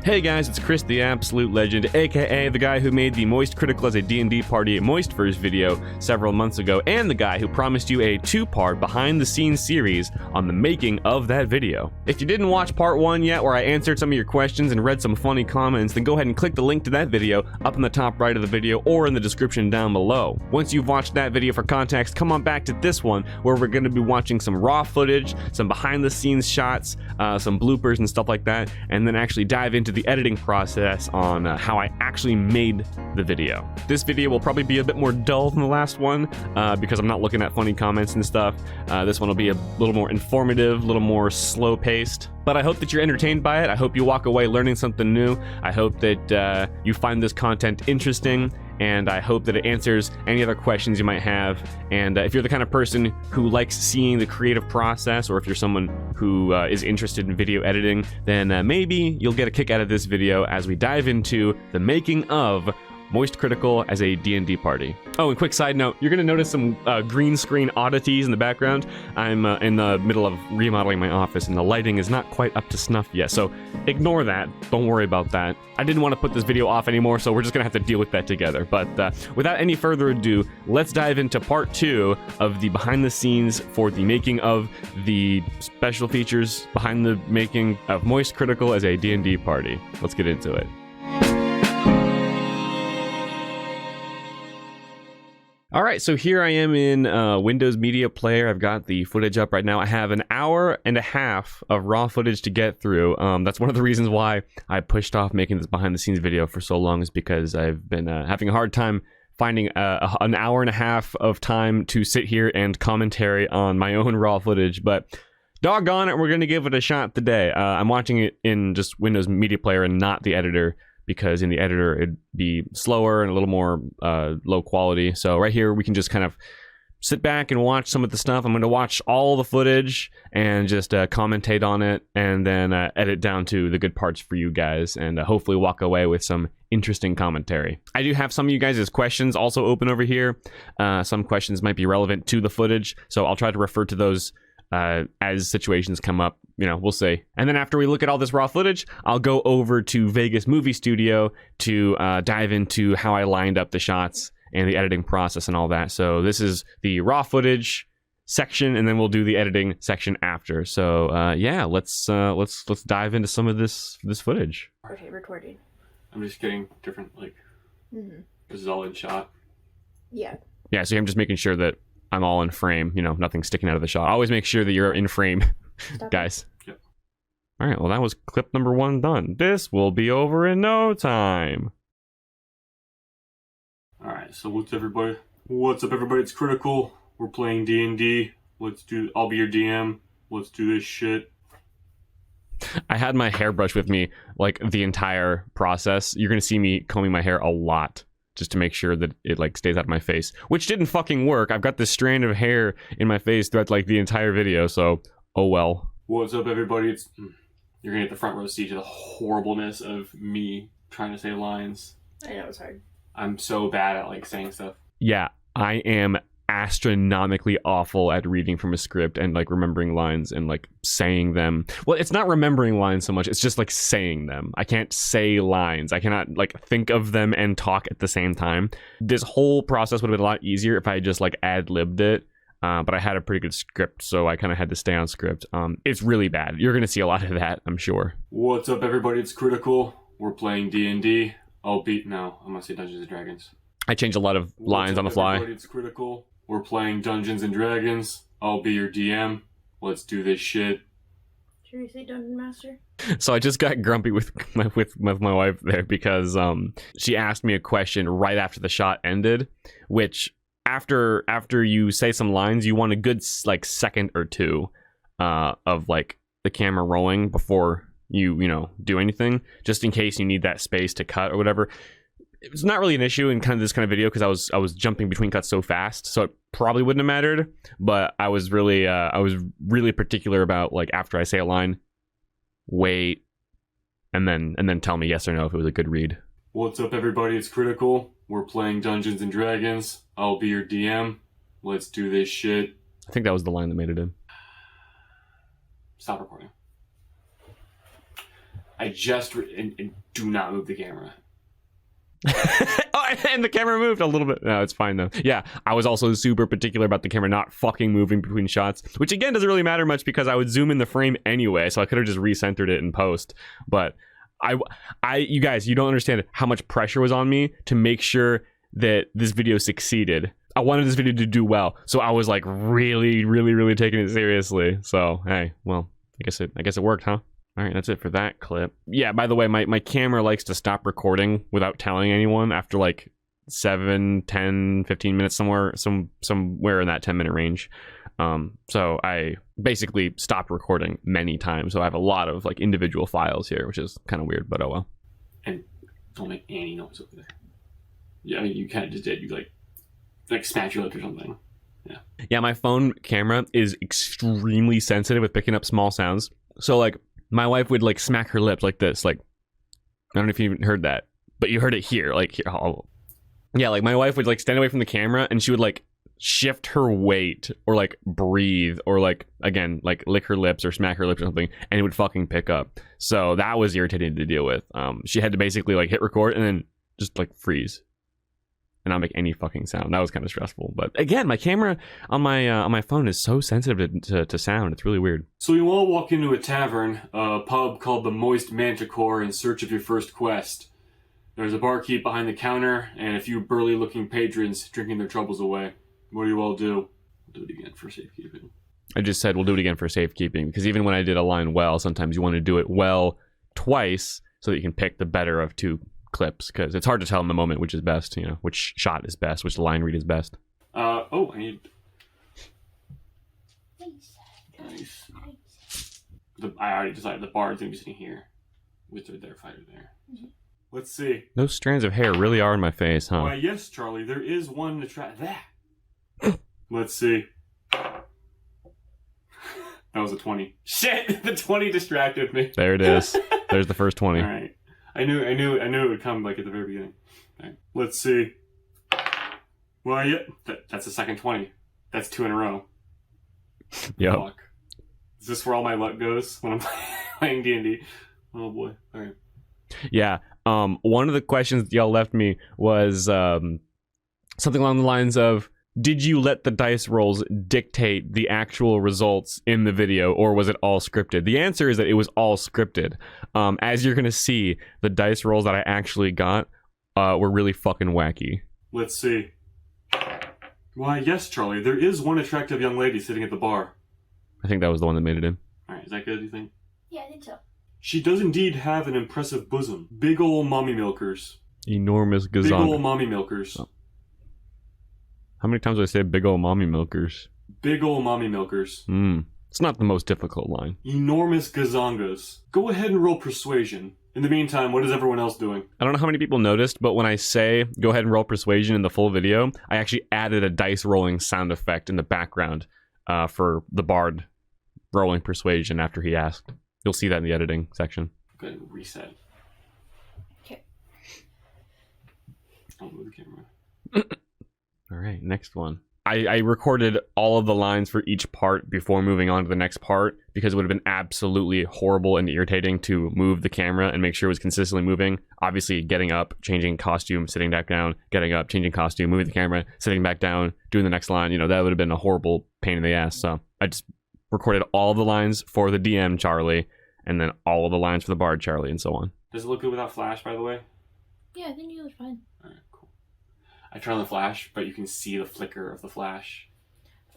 Hey guys, it's Chris the Absolute Legend, aka the guy who made the MoistCr1TikaL as a D&D Party MoistVerse video several months ago, and the guy who promised you a two-part behind-the-scenes series on the making of that video. If you didn't watch part 1 yet, where I answered some of your questions and read some funny comments, then go ahead and click the link to that video up in the top right of the video or in the description down below. Once you've watched that video for context, come on back to this one, where we're going to be watching some raw footage, some behind-the-scenes shots, some bloopers and stuff like that, and then actually dive into the editing process on how I actually made the video. This video will probably be a bit more dull than the last one because I'm not looking at funny comments and stuff. This one will be a little more informative, a little more slow-paced. But I hope that you're entertained by it. I hope you walk away learning something new. I hope that you find this content interesting, and I hope that it answers any other questions you might have. And if you're the kind of person who likes seeing the creative process, or if you're someone who is interested in video editing, then maybe you'll get a kick out of this video as we dive into the making of MoistCr1TikaL as a D&D party. Oh, and quick side note, you're gonna notice some green screen oddities in the background. I'm in the middle of remodeling my office and the lighting is not quite up to snuff yet, so ignore that. Don't worry about that. I didn't want to put this video off anymore, so we're just gonna have to deal with that together. But without any further ado, let's dive into part 2 of the behind the scenes for the making of the special features behind the making of MoistCr1TikaL as a D&D party. Let's get into it. All right, so here I am in Windows Media Player. I've got the footage up right now. I have an hour and a half of raw footage to get through. That's one of the reasons why I pushed off making this behind-the-scenes video for so long, is because I've been having a hard time finding an hour and a half of time to sit here and commentary on my own raw footage. But doggone it, we're going to give it a shot today. I'm watching it in just Windows Media Player and not the editor, because in the editor it'd be slower and a little more low quality. So right here we can just kind of sit back and watch some of the stuff. I'm going to watch all the footage and just commentate on it, and then edit down to the good parts for you guys, and hopefully walk away with some interesting commentary. I do have some of you guys' questions also open over here. Some questions might be relevant to the footage, so I'll try to refer to those as situations come up. You know, we'll see. And then after we look at all this raw footage, I'll go over to Vegas Movie Studio to dive into how I lined up the shots and the editing process and all that. So this is the raw footage section, and then we'll do the editing section after. So yeah, let's dive into some of this footage. Okay, recording. I'm just getting different, like, this is all in shot. Yeah. Yeah, so I'm just making sure that I'm all in frame, you know, nothing sticking out of the shot. Always make sure that you're in frame, guys. Yep. All right, well, that was clip number 1 done. This will be over in no time. All right, so what's everybody? What's up, everybody? It's Critical. We're playing D&D. I'll be your DM. Let's do this shit. I had my hairbrush with me, like, the entire process. You're gonna see me combing my hair a lot, just to make sure that it, like, stays out of my face, which didn't fucking work. I've got this strand of hair in my face throughout, like, the entire video, so oh well. What's up, everybody? You're gonna get the front row seat to the horribleness of me trying to say lines. I know, it's hard. I'm so bad at, like, saying stuff. Yeah, I am astronomically awful at reading from a script and, like, remembering lines and, like, saying them. Well, it's not remembering lines so much, it's just, like, saying them. I can't say lines. I cannot, like, think of them and talk at the same time. This whole process would have been a lot easier if I just, like, ad-libbed it. But I had a pretty good script, so I kind of had to stay on script. It's really bad. You're going to see a lot of that, I'm sure. What's up, everybody? It's Critical. We're playing D&D. I'm going to say Dungeons & Dragons. I changed a lot of lines on the fly. Everybody? It's Critical. We're playing Dungeons & Dragons. I'll be your DM. Let's do this shit. Should we say Dungeon Master? So I just got grumpy with my wife there because she asked me a question right after the shot ended, which after you say some lines, you want a good, like, second or two of, like, the camera rolling before you know, do anything, just in case you need that space to cut or whatever. It's not really an issue in kind of this kind of video because I was jumping between cuts so fast, so it probably wouldn't have mattered. But I was really particular about, like, after I say a line, wait, and then tell me yes or no if it was a good read. What's up, everybody? It's Critical. We're playing Dungeons & Dragons. I'll be your DM. Let's do this shit. I think that was the line that made it in. Stop recording. And do not move the camera. Oh, and the camera moved a little bit. No, it's fine though. Yeah, I was also super particular about the camera not fucking moving between shots, which again doesn't really matter much because I would zoom in the frame anyway, so I could have just recentered it in post. But you guys, you don't understand how much pressure was on me to make sure that this video succeeded. I wanted this video to do well, so I was like really, really, really taking it seriously. So hey, well, I guess it worked, huh? All right, that's it for that clip. Yeah, by the way, my camera likes to stop recording without telling anyone after like 7, 10, 15 minutes somewhere in that 10-minute range. So I basically stopped recording many times. So I have a lot of like individual files here, which is kind of weird, but oh well. And don't make any noise over there. Yeah, I mean, you kind of just did. You like smack your lips or something. Yeah. Yeah, my phone camera is extremely sensitive with picking up small sounds. So like, my wife would like smack her lips like this, like, I don't know if you even heard that, but you heard it here, like here. Oh. Yeah, like my wife would like stand away from the camera and she would like shift her weight or like breathe or like, again, like lick her lips or smack her lips or something, and it would fucking pick up. So that was irritating to deal with. She had to basically like hit record and then just like freeze and not make any fucking sound. That was kind of stressful. But again, my camera on my phone is so sensitive to sound. It's really weird. So you all walk into a tavern, a pub called the MoistManticore, in search of your first quest. There's a barkeep behind the counter and a few burly-looking patrons drinking their troubles away. What do you all do? We'll do it again for safekeeping. I just said we'll do it again for safekeeping because even when I did a line well, sometimes you want to do it well twice so that you can pick the better of two clips, because it's hard to tell in the moment which is best, you know, which shot is best, which line read is best. I need... Nice. I already decided the bard's gonna be sitting here with their fighter there. So, let's see. Those strands of hair really are in my face, huh? Why, yes, Charlie, there is one to try that. Let's see. That was a 20. Shit! The 20 distracted me. There it is. There's the first 20. All right. I knew it would come like at the very beginning. All right. Let's see. Well, yeah, that's the second 20. That's 2 in a row. Yep. Fuck. Is this where all my luck goes when I'm playing D&D? Oh boy. All right. Yeah. One of the questions y'all left me was something along the lines of, did you let the dice rolls dictate the actual results in the video, or was it all scripted? The answer is that it was all scripted. As you're going to see, the dice rolls that I actually got were really fucking wacky. Let's see. Why, yes, Charlie, there is one attractive young lady sitting at the bar. I think that was the one that made it in. Alright, is that good, do you think? Yeah, I think so. She does indeed have an impressive bosom. Big ol' mommy milkers. Enormous gazon. Big ol' mommy milkers. Oh. How many times do I say big ol' mommy milkers? Big ol' mommy milkers. It's not the most difficult line. Enormous gazongas. Go ahead and roll persuasion. In the meantime, what is everyone else doing? I don't know how many people noticed, but when I say go ahead and roll persuasion in the full video, I actually added a dice rolling sound effect in the background for the bard rolling persuasion after he asked. You'll see that in the editing section. Go ahead and reset. Okay. I'll move the camera. All right, next one. I recorded all of the lines for each part before moving on to the next part because it would have been absolutely horrible and irritating to move the camera and make sure it was consistently moving. Obviously, getting up, changing costume, sitting back down, getting up, changing costume, moving the camera, sitting back down, doing the next line. You know, that would have been a horrible pain in the ass. So I just recorded all the lines for the DM, Charlie, and then all of the lines for the bard, Charlie, and so on. Does it look good without flash, by the way? Yeah, I think you look fine. Alright, cool. I turned on the flash, but you can see the flicker of the flash.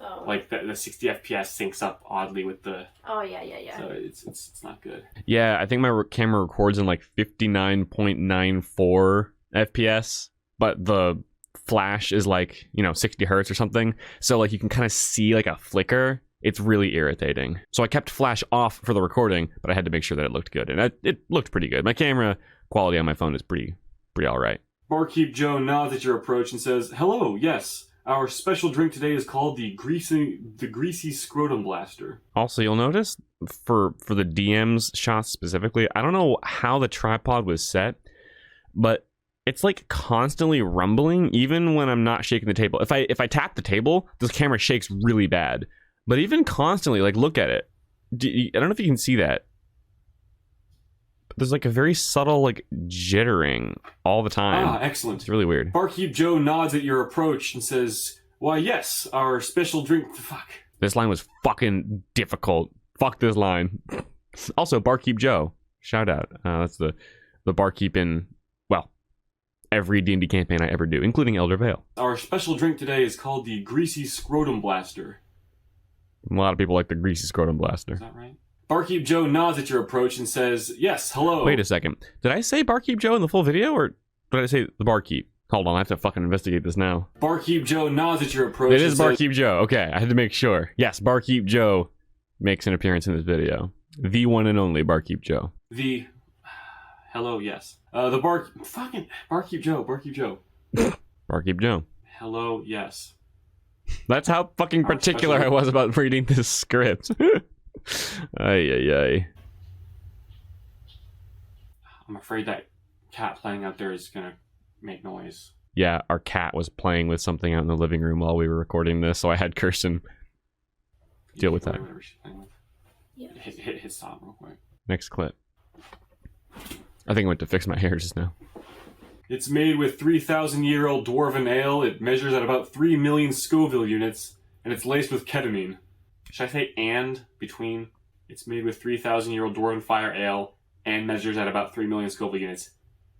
Oh. Like the 60 FPS syncs up oddly with the... Oh, yeah. So it's not good. Yeah, I think my camera records in like 59.94 FPS, but the flash is like, 60 hertz or something. So like you can kind of see like a flicker. It's really irritating. So I kept flash off for the recording, but I had to make sure that it looked good. And it looked pretty good. My camera quality on my phone is pretty all right. Barkeep Joe nods at your approach and says, "Hello, yes. Our special drink today is called the Greasy Scrotum Blaster." Also, you'll notice for the DM's shots specifically, I don't know how the tripod was set, but it's like constantly rumbling even when I'm not shaking the table. If I tap the table, this camera shakes really bad. But even constantly, like, look at it. I don't know if you can see that. there's like a very subtle like jittering all the time. Ah, excellent. It's really weird. Barkeep Joe nods at your approach and says, "Why, yes, our special drink." Fuck. This line was fucking difficult. Fuck this line. Also, Barkeep Joe. Shout out. That's the barkeep in, well, every D&D campaign I ever do, including Elder Vale. Our special drink today is called the Greasy Scrotum Blaster. A lot of people like the Greasy Scrotum Blaster. Is that right? Barkeep Joe nods at your approach and says, "Yes, hello." Wait a second. Did I say Barkeep Joe in the full video, or did I say the barkeep? Hold on, I have to fucking investigate this now. Barkeep Joe nods at your approach. It is Barkeep Joe. Okay, I had to make sure. Yes, Barkeep Joe makes an appearance in this video. The one and only Barkeep Joe. The... Hello, yes. Fucking... Barkeep Joe, Barkeep Joe. Barkeep Joe. Hello, yes. That's how fucking particular I was about reading this script. Ay. I'm afraid that cat playing out there is gonna make noise. Yeah, our cat was playing with something out in the living room while we were recording this, so I had Kirsten deal with that. Whatever she's playing with. Yeah. Hit stop real quick. Next clip. I think I went to fix my hair just now. It's made with 3,000-year-old dwarven ale. It measures at about 3 million Scoville units, and it's laced with ketamine. Should I say "and" between? It's made with 3,000-year-old dwarven fire ale, and measures at about 3 million Scoville units,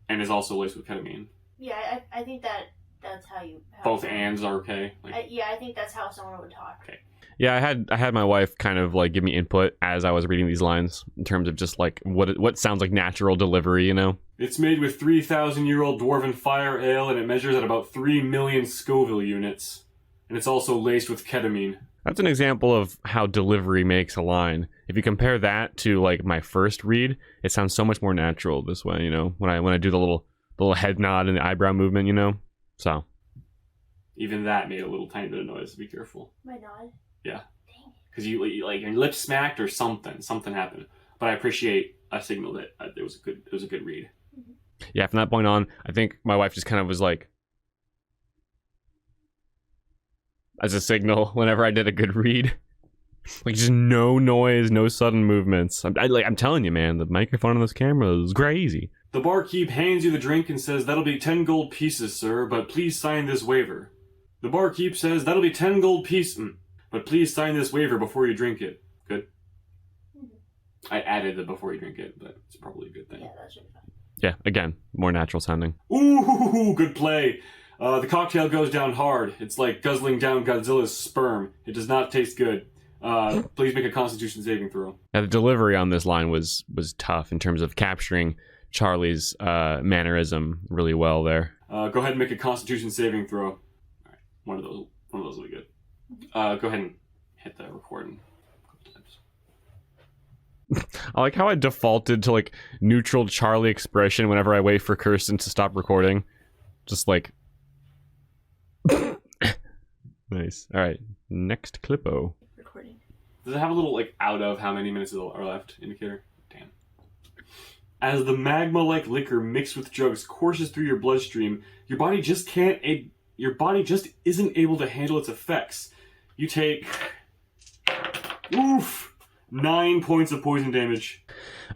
and is also laced with ketamine. Yeah, I think that's how you... Both "ands" are okay? Like, I think that's how someone would talk. Okay. Yeah, I had my wife kind of like give me input as I was reading these lines in terms of just like what sounds like natural delivery, you know? It's made with 3,000-year-old dwarven fire ale, and it measures at about 3 million Scoville units, and it's also laced with ketamine. That's an example of how delivery makes a line. If you compare that to like my first read, it sounds so much more natural this way, you know? When I do the little head nod and the eyebrow movement, you know? So. Even that made a little tiny bit of noise. Be careful. My nod? Yeah. Dang. Because you like your lips smacked or something. Something happened. But I appreciate I signaled it. It was a good read. Yeah, from that point on, I think my wife just kind of was like, as a signal whenever I did a good read. Like, just no noise, no sudden movements. I'm telling you, man, the microphone on this camera is crazy. The barkeep hands you the drink and says, "That'll be 10 gold pieces, sir, but please sign this waiver." The barkeep says, "That'll be 10 gold pieces, but please sign this waiver before you drink it." Good. I added the "before you drink it," but it's probably a good thing. Yeah, that should be fine. Yeah, again, more natural sounding. Ooh, good play. The cocktail goes down hard. It's like guzzling down Godzilla's sperm. It does not taste good. Please make a Constitution saving throw. Yeah, the delivery on this line was tough in terms of capturing Charlie's mannerism really well there. Go ahead and make a Constitution saving throw. All right, one of those will be good. Go ahead and hit the record. I like how I defaulted to like neutral Charlie expression whenever I wait for Kirsten to stop recording. Just like nice. All right, next clipo. Recording. Does it have a little like out of how many minutes are left indicator? Damn. As the magma-like liquor mixed with drugs courses through your bloodstream, your body just isn't able to handle its effects. You take 9 points of poison damage.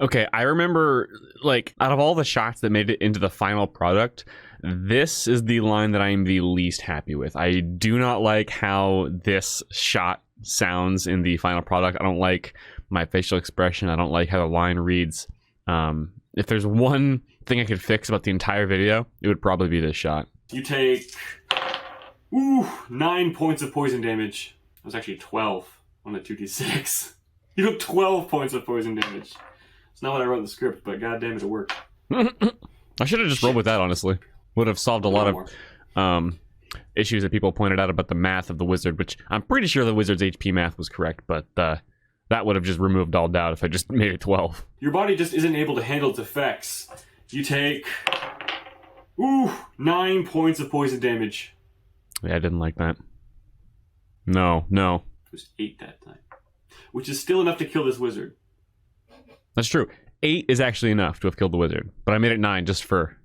Okay, I remember, like, out of all the shots that made it into the final product, this is the line that I am the least happy with. I do not like how this shot sounds in the final product. I don't like my facial expression. I don't like how the line reads. If there's one thing I could fix about the entire video, it would probably be this shot. You take 9 points of poison damage. It was actually 12 on a 2d6. You took 12 points of poison damage. It's not what I wrote in the script, but goddamn it worked. I should have just rolled with that, honestly. Would have solved a lot of issues that people pointed out about the math of the wizard, which I'm pretty sure the wizard's HP math was correct, but that would have just removed all doubt if I just made it 12. Your body just isn't able to handle its effects. You take 9 points of poison damage. Yeah, I didn't like that. No. It was 8 that time. Which is still enough to kill this wizard. That's true. 8 is actually enough to have killed the wizard. But I made it 9 just for,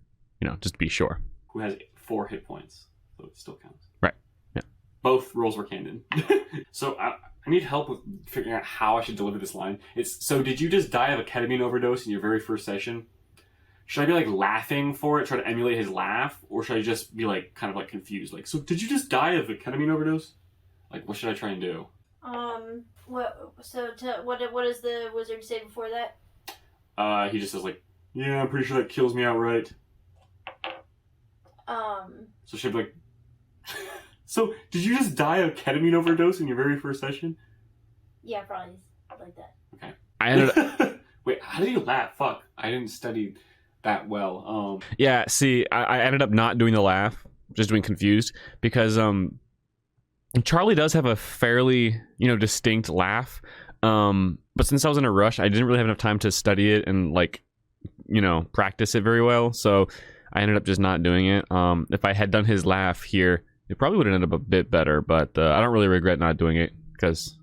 just to be sure. Who has 4 hit points. So it still counts. Right. Yeah. Both rolls were canon. So, I I need help with figuring out how I should deliver this line. So did you just die of a ketamine overdose in your very first session? Should I be like laughing for it, try to emulate his laugh, or should I just be like kind of like confused? Like, so did you just die of a ketamine overdose? Like, what should I try and do? What? So, what does the wizard say before that? He just says like, yeah, I'm pretty sure that kills me outright. So should I be like, so did you just die of ketamine overdose in your very first session? Yeah, probably like that. Okay. I ended up... Wait, how did you laugh? Fuck, I didn't study that well. Yeah, see, I ended up not doing the laugh, just doing confused, because Charlie does have a fairly, distinct laugh, but since I was in a rush, I didn't really have enough time to study it and like, practice it very well, so I ended up just not doing it. If I had done his laugh here, it probably would have ended up a bit better, but I don't really regret not doing it, because,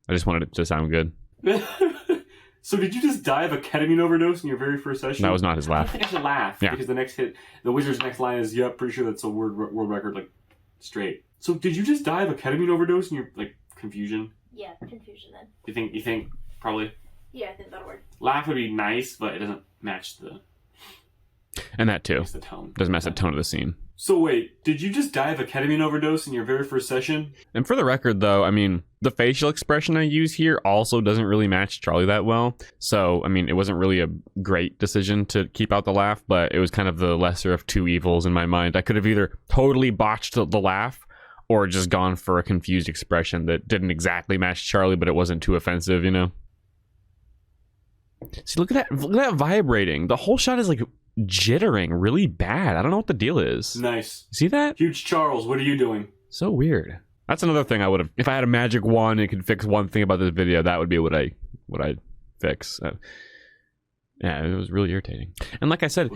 I just wanted it to sound good. So did you just die of a ketamine overdose in your very first session? That was not his laugh. I think I should laugh, because the wizard's next line is, yep, pretty sure that's a world record, like, straight. So did you just die of a ketamine overdose in your, like, confusion? Yeah, confusion then. You think, probably? Yeah, I think that'll work. Laugh would be nice, but it doesn't match the... And that too. The tone. Doesn't match the tone of the scene. So wait, did you just die of a ketamine overdose in your very first session? And for the record, though, I mean, the facial expression I use here also doesn't really match Charlie that well. So, I mean, it wasn't really a great decision to keep out the laugh, but it was kind of the lesser of two evils in my mind. I could have either totally botched the laugh or just gone for a confused expression that didn't exactly match Charlie, but it wasn't too offensive, See, look at that vibrating. The whole shot is like jittering really bad. I don't know what the deal is. Nice. See that? Huge Charles, what are you doing? So weird. That's another thing I would have... If I had a magic wand and could fix one thing about this video, that would be what I'd fix. Yeah, it was really irritating. And like I said,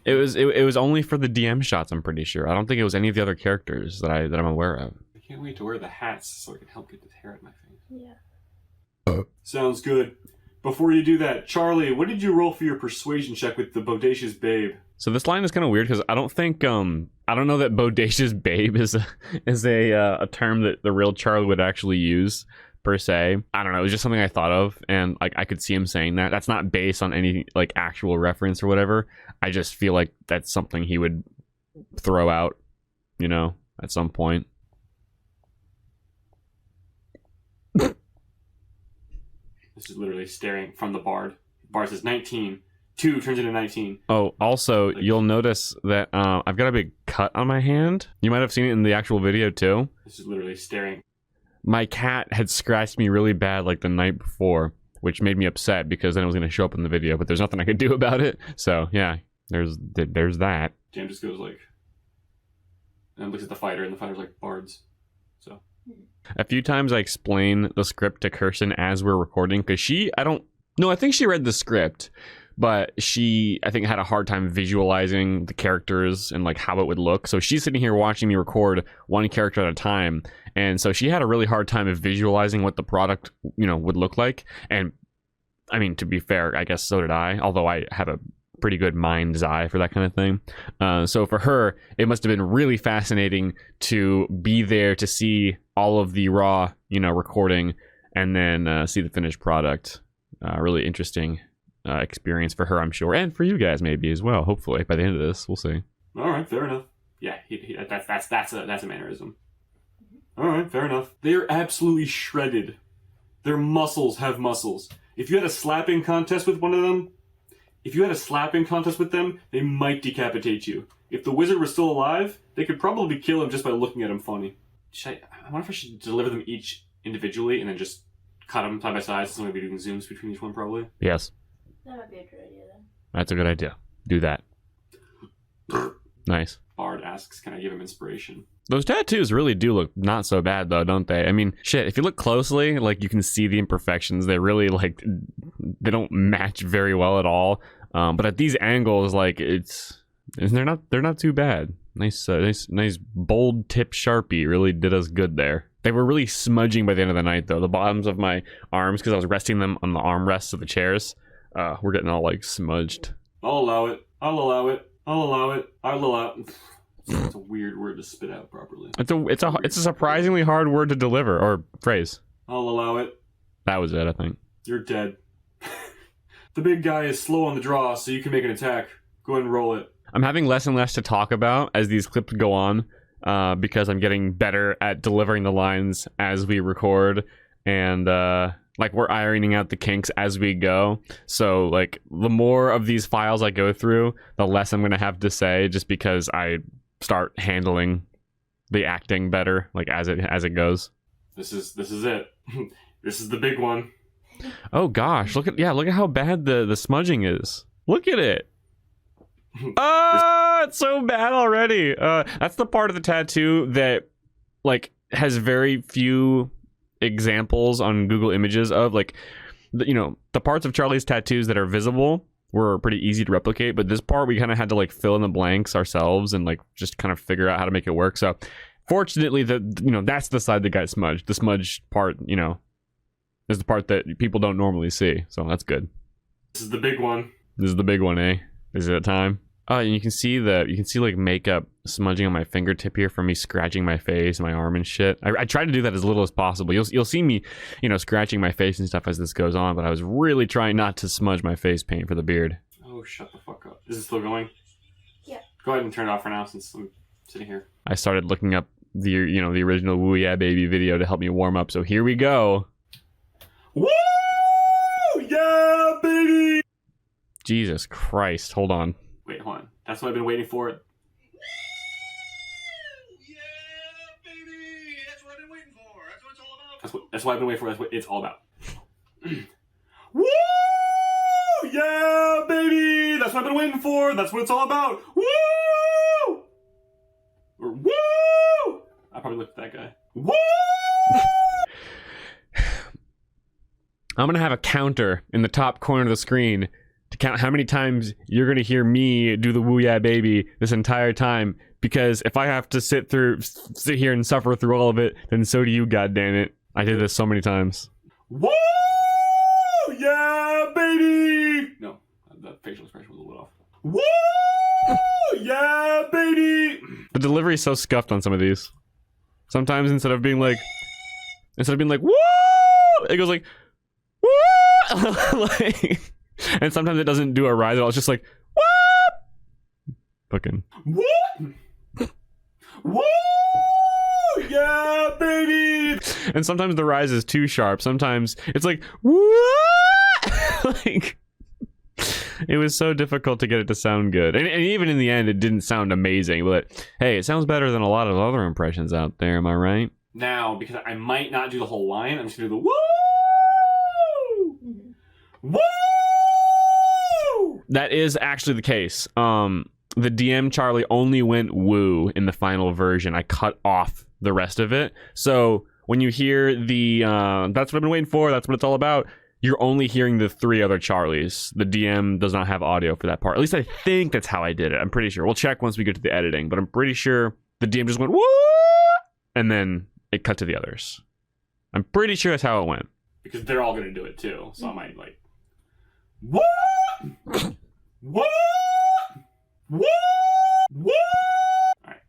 it was only for the DM shots, I'm pretty sure. I don't think it was any of the other characters that I'm aware of. I can't wait to wear the hats so I can help get this hair out of my face. Yeah. Sounds good. Before you do that, Charlie, what did you roll for your persuasion check with the bodacious babe? So this line is kind of weird because I don't think I don't know that bodacious babe is a term that the real Charlie would actually use per se. I don't know. It was just something I thought of, and like I could see him saying that. That's not based on any like actual reference or whatever. I just feel like that's something he would throw out, at some point. This is literally staring from the bard. Bard says 19. 2 turns into 19. Oh, also, you'll notice that I've got a big cut on my hand. You might have seen it in the actual video, too. This is literally staring. My cat had scratched me really bad, like, the night before, which made me upset, because then it was going to show up in the video, but there's nothing I could do about it. So, yeah, there's that. Jam just goes like... and looks at the fighter, and the fighter's like, bards. So... A few times I explain the script to Kirsten as we're recording, because I think she read the script, but she, I think, had a hard time visualizing the characters and like how it would look. So she's sitting here watching me record one character at a time, and so she had a really hard time of visualizing what the product, would look like. And I mean, to be fair, I guess so did I, although I have a pretty good mind's eye for that kind of thing. So for her, it must have been really fascinating to be there to see all of the raw, recording, and then see the finished product. Really interesting experience for her, I'm sure, and for you guys maybe as well. Hopefully, by the end of this, we'll see. All right, fair enough. Yeah, that's a mannerism. All right, fair enough. They are absolutely shredded. Their muscles have muscles. If you had a slapping contest with one of them, they might decapitate you. If the wizard was still alive, they could probably kill him just by looking at him funny. I wonder if I should deliver them each individually and then just cut them side by side, since I'm going to be doing zooms between each one, probably. Yes. That might be a good idea, then. That's a good idea. Do that. Nice. Bard asks, can I give him inspiration? Those tattoos really do look not so bad, though, don't they? I mean, shit, if you look closely, like, you can see the imperfections. They really, like, they don't match very well at all. But at these angles, like, they're not too bad. Nice bold tip Sharpie really did us good there. They were really smudging by the end of the night, though. The bottoms of my arms, because I was resting them on the armrests of the chairs, were getting all, like, smudged. I'll allow it. It's a weird word to spit out properly. It's a surprisingly hard word to deliver, or phrase. I'll allow it. That was it, I think. You're dead. The big guy is slow on the draw, so you can make an attack. Go ahead and roll it. I'm having less and less to talk about as these clips go on, because I'm getting better at delivering the lines as we record, and like we're ironing out the kinks as we go. So like the more of these files I go through, the less I'm gonna have to say, just because I start handling the acting better, like as it goes. This is it. This is the big one. Oh gosh, look at how bad the smudging is. Look at it. It's so bad already. That's the part of the tattoo that like has very few examples on Google Images of, like, the parts of Charlie's tattoos that are visible were pretty easy to replicate, but this part we kind of had to like fill in the blanks ourselves and like just kind of figure out how to make it work. So fortunately, that's the side that got smudged. The smudged part, is the part that people don't normally see. So that's good. This is the big one. This is the big one, eh? Is it time? Oh, and you can see like makeup smudging on my fingertip here from me scratching my face, my arm and shit. I try to do that as little as possible. You'll see me, scratching my face and stuff as this goes on, but I was really trying not to smudge my face paint for the beard. Oh, shut the fuck up. Is it still going? Yeah. Go ahead and turn it off for now since I'm sitting here. I started looking up the original Woo Yeah Baby video to help me warm up, so here we go. Woo! Yeah, baby! Jesus Christ, hold on. Wait, hold on. That's what I've been waiting for. Yeah, baby! That's what I've been waiting for. That's what it's all about. That's what I've been waiting for. That's what it's all about. Woo! Yeah, baby! That's what I've been waiting for. That's what it's all about. Woo! Or woo! I probably looked at that guy. Woo! I'm gonna have a counter in the top corner of the screen to count how many times you're gonna hear me do the Woo Yeah Baby this entire time, because if I have to sit here and suffer through all of it, then so do you, goddammit. I did this so many times. Woo! Yeah, baby! No, that facial expression was a little off. Woo! Yeah, baby! The delivery is so scuffed on some of these. Sometimes instead of being like woo, it goes like woo, like, and sometimes it doesn't do a rise at all. It's just like woo, fucking woo, woo, yeah, baby. And sometimes the rise is too sharp. Sometimes it's like woo, like. It was so difficult to get it to sound good. And even in the end, it didn't sound amazing. But hey, it sounds better than a lot of other impressions out there. Am I right? Now, because I might not do the whole line, I'm just going to do the woo! Woo! That is actually the case. The DM Charlie only went woo in the final version. I cut off the rest of it. So when you hear the, that's what I've been waiting for, that's what it's all about, you're only hearing the 3 other Charlies. The DM does not have audio for that part. At least I think that's how I did it. I'm pretty sure. We'll check once we get to the editing, but I'm pretty sure the DM just went, woo! And then it cut to the others. I'm pretty sure that's how it went. Because they're all going to do it too. So I might like, woo! Woo! Woo! Woo! Alright.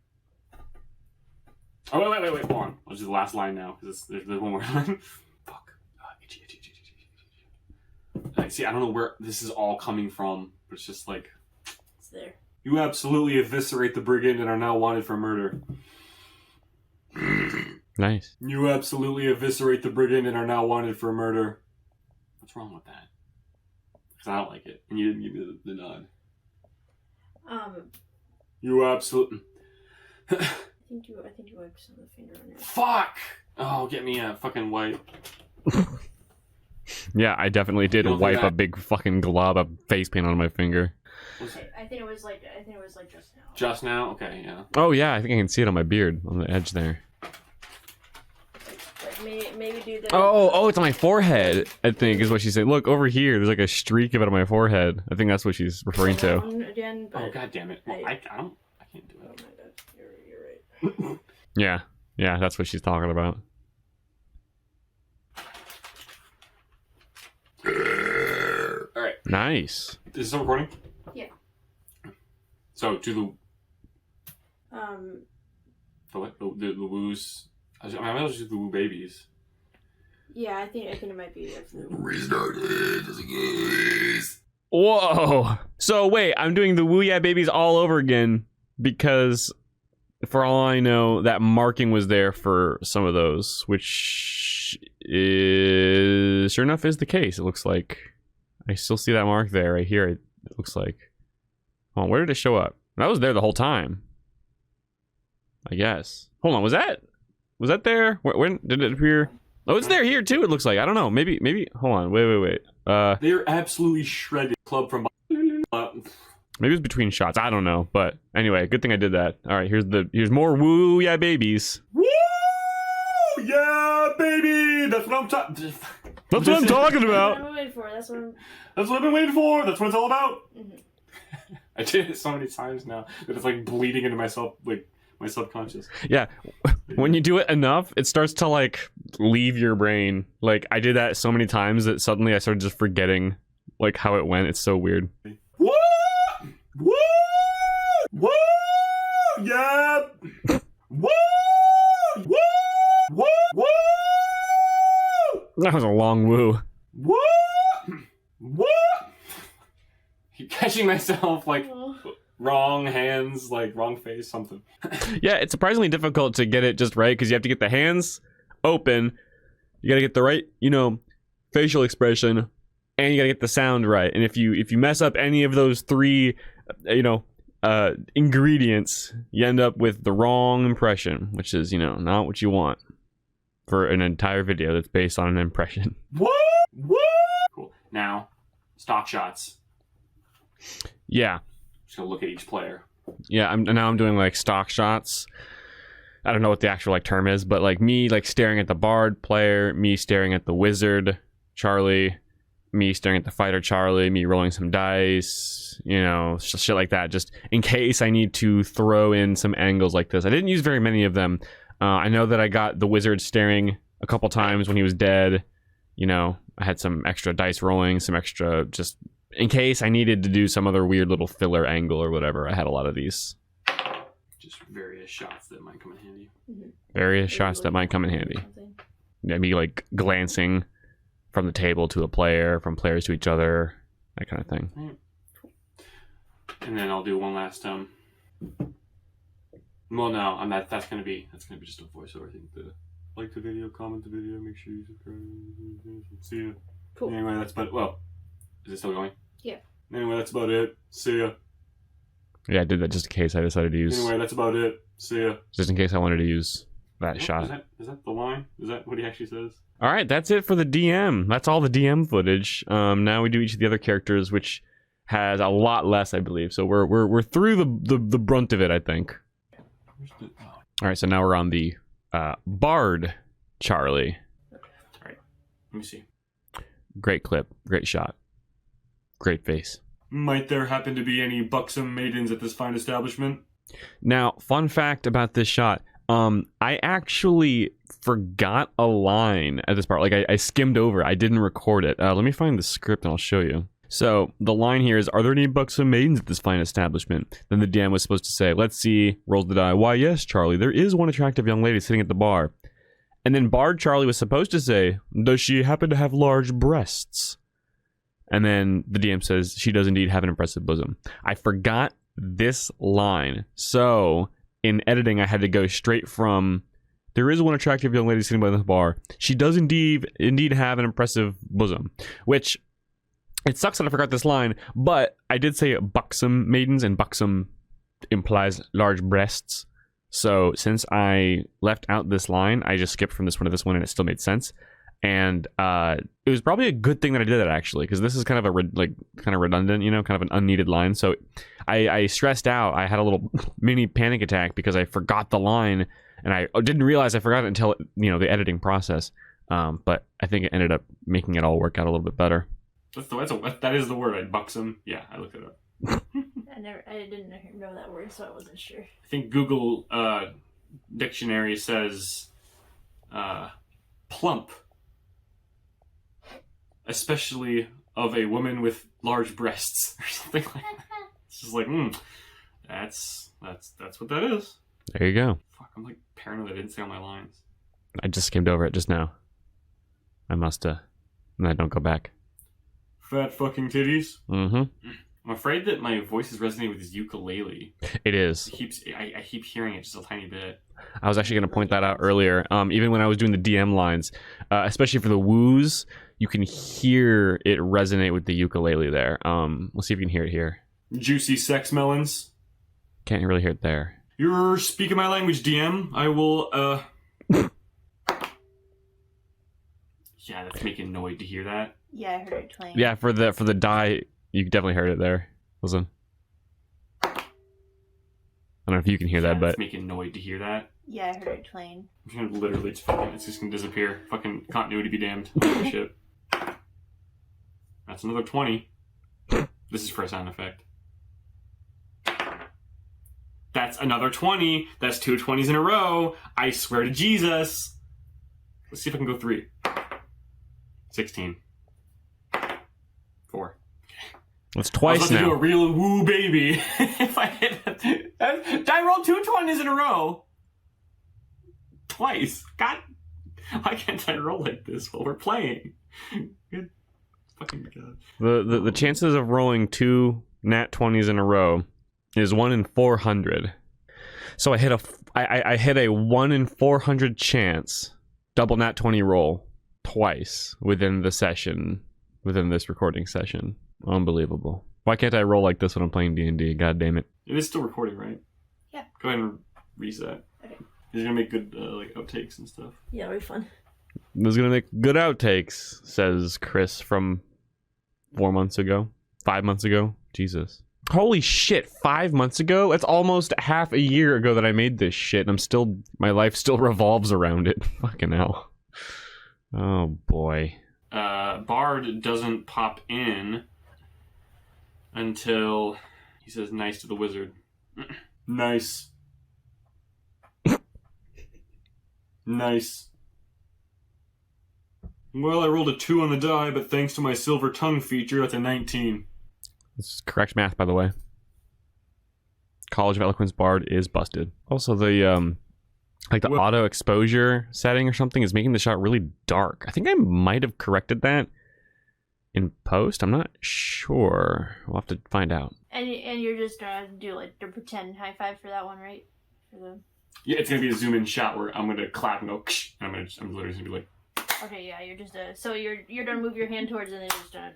Oh, wait. Hold on. Let's do the last line now, because there's one more line. Fuck. Itchy. See, I don't know where this is all coming from, but it's just like... It's there. You absolutely eviscerate the brigand and are now wanted for murder. Nice. You absolutely eviscerate the brigand and are now wanted for murder. What's wrong with that? Because I don't like it. And you didn't give me the nod. You absolutely... I think you wiped some of the finger on it. Fuck! Oh, get me a fucking wipe. Yeah, I definitely did wipe a big fucking glob of face paint on my finger. I think it was like just now. Just now? Okay, yeah. Oh yeah, I think I can see it on my beard, on the edge there. Like maybe do the... Oh, it's on my forehead, I think, is what she's saying. Look, over here, there's like a streak of it on my forehead. I think that's what she's referring to. Again, but oh, god damn it. Well, I can't do it. Oh my god, you're right. Yeah, that's what she's talking about. Alright. Nice. Is this still recording? Yeah. So, do the Um. what? The woos. I might as well just do the woo babies. Yeah, I think it might be. Restart it just in case. Whoa. So wait, I'm doing the Woo Yeah Babies all over again because, for all I know, that marking was there for some of those, which is sure enough is the case. It looks like I still see that mark there right here. It looks like. Oh, where did it show up? That was there the whole time, I guess. Hold on, was that there? When did it appear? Oh, it's there here too. It looks like. I don't know. Maybe. Hold on. Wait. They're absolutely shredded. Club from. Maybe it was between shots. I don't know. But anyway, good thing I did that. All right, here's more Woo Yeah Babies. Woo! Yeah, baby! That's what I'm talking. That's what I'm talking That's about. what I'm waiting for. That's what I've been waiting for. That's what it's all about. Mhm. I did it so many times now that it's like bleeding into myself, like my subconscious. Yeah, when you do it enough, it starts to like leave your brain. Like I did that so many times that suddenly I started just forgetting like how it went. It's so weird. Woo! Woo! Woo! Yeah! Woo! Woo! Woo! Woo! That was a long woo. Woo! Woo! Keep catching myself like wrong hands, like wrong face, something. Yeah, it's surprisingly difficult to get it just right because you have to get the hands open, you got to get the right, facial expression, and you got to get the sound right. And if you mess up any of those three, ingredients, you end up with the wrong impression, which is, not what you want for an entire video that's based on an impression. Woo! Woo! Cool. Now, stock shots. Yeah. Just gonna look at each player. Yeah, I'm doing like stock shots. I don't know what the actual like term is, but like me like staring at the bard player, me staring at the wizard Charlie, me staring at the fighter Charlie, me rolling some dice, shit like that, just in case I need to throw in some angles like this. I didn't use very many of them. I know that I got the wizard staring a couple times when he was dead. I had some extra dice rolling, some extra just in case I needed to do some other weird little filler angle or whatever. I had a lot of these. Just various shots that might come in handy. Mm-hmm. Various shots that might come in handy. Yeah, me like glancing from the table to a player, from players to each other, that kind of thing. And then I'll do one last well, no, that's gonna be just a voiceover thing. Like the video, comment the video, make sure you subscribe. See ya. Cool. Anyway, that's about. Well, is it still going? Yeah. Anyway, that's about it. See ya. Yeah, I did that just in case I decided to use. Anyway, that's about it. See ya. Just in case I wanted to use that shot. Is that the line? Is that what he actually says? All right, that's it for the DM. That's all the DM footage. Now we do each of the other characters, which has a lot less, I believe. So we're through the brunt of it, I think. All right, so now we're on the Bard Charlie. All right, let me see. Great clip, great shot, great face. Might there happen to be any buxom maidens at this fine establishment? Now, fun fact about this shot. I actually forgot a line at this part. Like I skimmed over. I didn't record it. Let me find the script and I'll show you. So the line here is, "Are there any buxom maidens at this fine establishment?" Then the DM was supposed to say, "Let's see." Rolls the die. "Why, yes, Charlie. There is one attractive young lady sitting at the bar." And then Bard Charlie was supposed to say, "Does she happen to have large breasts?" And then the DM says, "She does indeed have an impressive bosom." I forgot this line. So in editing, I had to go straight from, "There is one attractive young lady sitting by the bar. She does indeed have an impressive bosom," which it sucks that I forgot this line, but I did say buxom maidens, and buxom implies large breasts. So since I left out this line, I just skipped from this one to this one, and it still made sense. And it was probably a good thing that I did that, actually, because this is kind of kind of redundant, kind of an unneeded line. So I stressed out. I had a little mini panic attack because I forgot the line, and I didn't realize I forgot it until the editing process. But I think it ended up making it all work out a little bit better. That is the word, buxom. Yeah, I looked it up. I didn't know that word, so I wasn't sure. I think Google Dictionary says plump, especially of a woman with large breasts, or something like that. It's just like, that's what that is. There you go. Fuck, I'm like paranoid I didn't say all my lines. I just skimmed over it just now. I must no, don't go back. Fat fucking titties. Mm-hmm. I'm afraid that my voice is resonating with his ukulele. It is. I keep hearing it just a tiny bit. I was actually going to point that out earlier. Even when I was doing the DM lines, especially for the woos, you can hear it resonate with the ukulele there. Let's see if you can hear it here. Juicy sex melons. Can't really hear it there. You're speaking my language, DM. I will, Yeah, that's making noise to hear that. Yeah, I heard it playing. Yeah, for the die, you definitely heard it there. Listen. I don't know if you can hear that, but it's making noise to hear that. Yeah, I heard it playing. I'm gonna literally, it's just gonna disappear. Fucking continuity be damned. Oh, shit. That's another 20. This is for a sound effect. That's another 20. That's 2 20s in a row. I swear to Jesus. Let's see if I can go 3. 16. 4. it's twice I was about to do a now. real woo baby. If I hit that. I rolled 2 20s in a row. Twice. God. Why can't I roll like this while we're playing? Good fucking God. The chances of rolling 2 nat 20s in a row is 1 in 400. So I hit a 1 in 400 chance double nat 20 roll twice within this recording session. Unbelievable. Why can't I roll like this when I'm playing D&D? God damn it. It is still recording, right? Yeah. Go ahead and reset. Okay. You're gonna make good like outtakes and stuff. Yeah, it'll be fun. This is gonna make good outtakes, says Chris from 4 months ago. 5 months ago. Jesus. Holy shit, 5 months ago? That's almost half a year ago that I made this shit, and my life still revolves around it. Fucking hell. Oh boy. Bard doesn't pop in until he says nice to the wizard. Nice. Nice. Well, I rolled a 2 on the die, but thanks to my silver tongue feature, that's a 19. This is correct math, by the way. College of Eloquence Bard is busted. Also, the auto exposure setting or something is making the shot really dark. I think I might have corrected that in post. I'm not sure. We'll have to find out. And you're just gonna do like the pretend high five for that one, right? For the... Yeah, it's gonna be a zoom in shot where I'm gonna clap and go, and I'm literally gonna be like. Okay, yeah, you're just so you're gonna move your hand towards it and then you're just gonna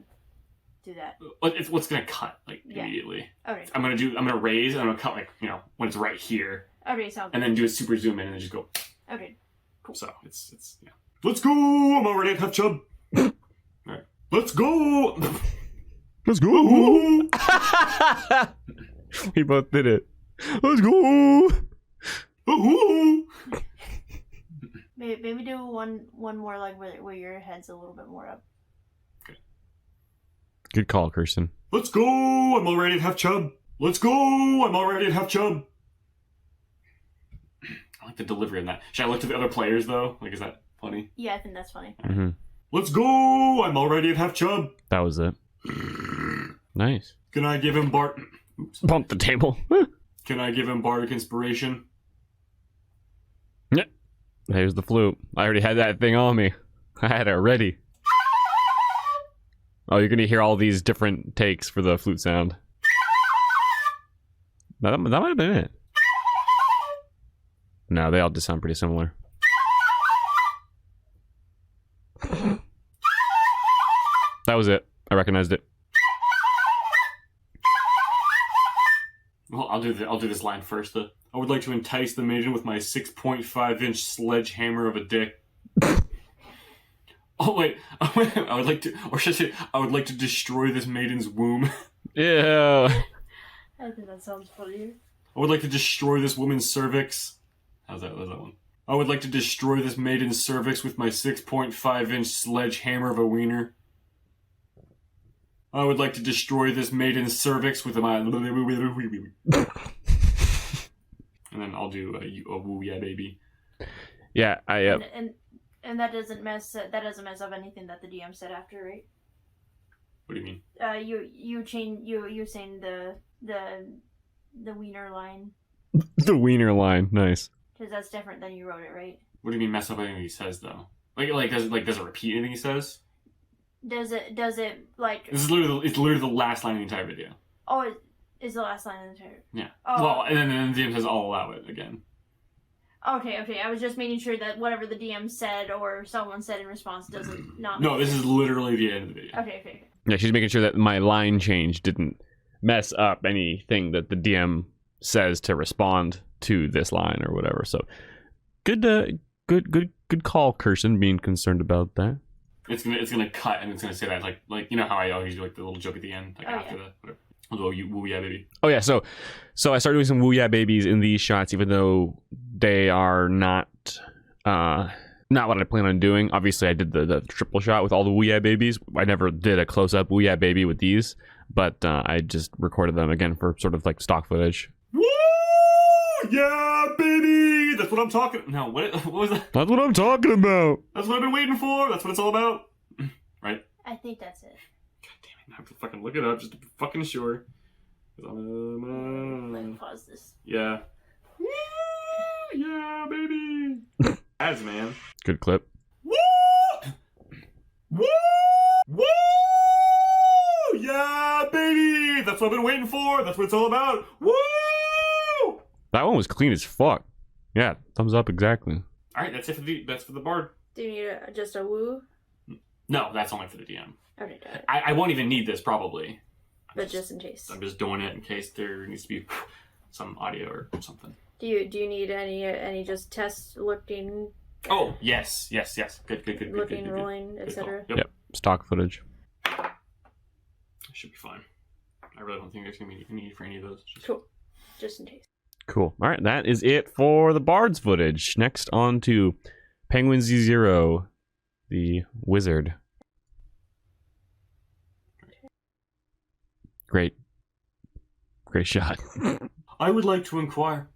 do that. It's what's gonna cut like immediately. Okay. I'm gonna raise and I'm gonna cut like when it's right here. Okay, sounds good. And then do a super zoom in and then just go. Okay. Cool. So it's yeah. Let's go! I'm already at half chub. Alright. Let's go! Let's go! We both did it. Let's go! Maybe do one more like where your head's a little bit more up. Okay. Good call, Kirsten. Let's go! I'm already at half chub. Let's go! I'm already at half chub. I like the delivery on that. Should I look to the other players though? Like, is that funny? Yeah, I think that's funny. Mm-hmm. Let's go! I'm already at half chub. That was it. Nice. Can I give him Bart? Oops. Bump the table. Can I give him bardic inspiration? Yeah. Here's the flute. I already had that thing on me. I had it ready. Oh, you're gonna hear all these different takes for the flute sound. That might have been it. No, they all just sound pretty similar. That was it. I recognized it. Well, I'll do this line first. I would like to entice the maiden with my 6.5-inch sledgehammer of a dick. Oh wait, I would like to, or should I say, I would like to destroy this maiden's womb. Yeah. I think that sounds funny. I would like to destroy this woman's cervix. How's that one? I would like to destroy this maiden's cervix with my 6.5-inch sledgehammer of a wiener. I would like to destroy this maiden's cervix with my... And then I'll do a woo yeah baby. Yeah, And that doesn't mess up anything that the DM said after, right? What do you mean? You saying the wiener line. The wiener line, nice. Because that's different than you wrote it, right? What do you mean mess up anything he says though? Does it repeat anything he says? Does it like? This is literally the last line of the entire video. Oh, it is the last line of the entire. Yeah. Oh. Well, and then the DM says, "I'll allow it" again. Okay. I was just making sure that whatever the DM said or someone said in response doesn't not. No, this is literally the end of the video. Okay. Yeah, she's making sure that my line change didn't mess up anything that the DM says to respond to this line or whatever. So, good call, Kirsten, being concerned about that. It's gonna cut and it's gonna say that like you know how I always do like the little joke at the end after the whatever. Although woo yeah baby. Oh yeah, so I started doing some woo yeah babies in these shots, even though they are not what I plan on doing. Obviously, I did the triple shot with all the woo yeah babies. I never did a close up woo yeah baby with these, but I just recorded them again for sort of like stock footage. Woo yeah baby! That's what I'm talking. No, what was that? That's what I'm talking about. That's what I've been waiting for. That's what it's all about. Right? I think that's it. God damn it! I have to fucking look it up just to be fucking sure. Let me pause this. Yeah. Woo yeah baby! As man. Good clip. Woo! Woo! Woo! Yeah, baby! That's what I've been waiting for. That's what it's all about. Woo! That one was clean as fuck. Yeah, thumbs up exactly. All right, that's it for the bard. Do you need just a woo? No, that's only for the DM. Okay, got it. I won't even need this probably. But just in case. I'm just doing it in case there needs to be some audio or something. Do you need any just test looking? Oh yes. Good. Looking, rolling, etc. Yep, stock footage. Should be fine. I really don't think there's gonna be a need for any of those. Cool. Just in case. Cool. All right, that is it for the Bard's footage. Next on to Penguin Z0, the wizard. Great shot. I would like to inquire.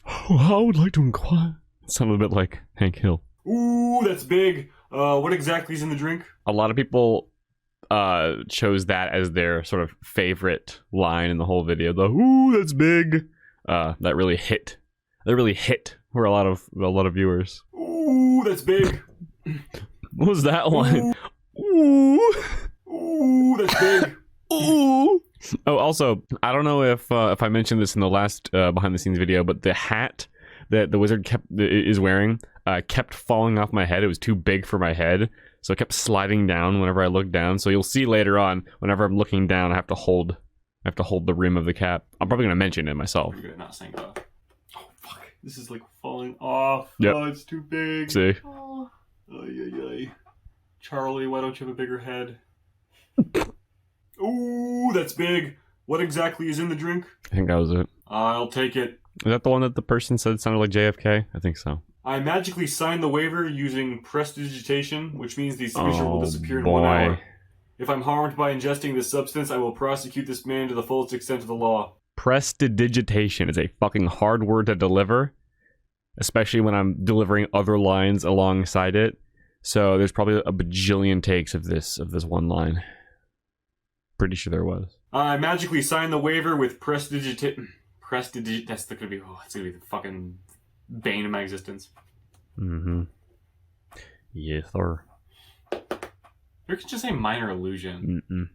I would like to inquire. Sounded a bit like Hank Hill. Ooh, that's big. What exactly is in the drink? A lot of people chose that as their sort of favorite line in the whole video. The "ooh, that's big." That really hit. That really hit for a lot of viewers. Ooh, that's big. What was that line? Ooh. Ooh, that's big. Ooh. Oh, also, I don't know if I mentioned this in the last behind the scenes video, but the hat that the wizard is wearing kept falling off my head. It was too big for my head, so it kept sliding down whenever I looked down. So you'll see later on, whenever I'm looking down, I have to hold the rim of the cap. I'm probably gonna mention it myself. Pretty good at not saying that. Oh fuck! This is like falling off. Yep. Oh, it's too big. See. Oh. Ay. Charlie, why don't you have a bigger head? Ooh, that's big. What exactly is in the drink? I think that was it. I'll take it. Is that the one that the person said sounded like JFK? I think so. I magically signed the waiver using prestidigitation, which means the signature will disappear in 1 boy. hour. If I'm harmed by ingesting this substance, I will prosecute this man to the fullest extent of the law. Prestidigitation is a fucking hard word to deliver, especially when I'm delivering other lines alongside it. So there's probably a bajillion takes of this one line. Pretty sure there was. I magically signed the waiver with prestidigitation. That's gonna be the fucking bane of my existence. Mm-hmm. Yes, sir. You could just say minor illusion. Mm-mm.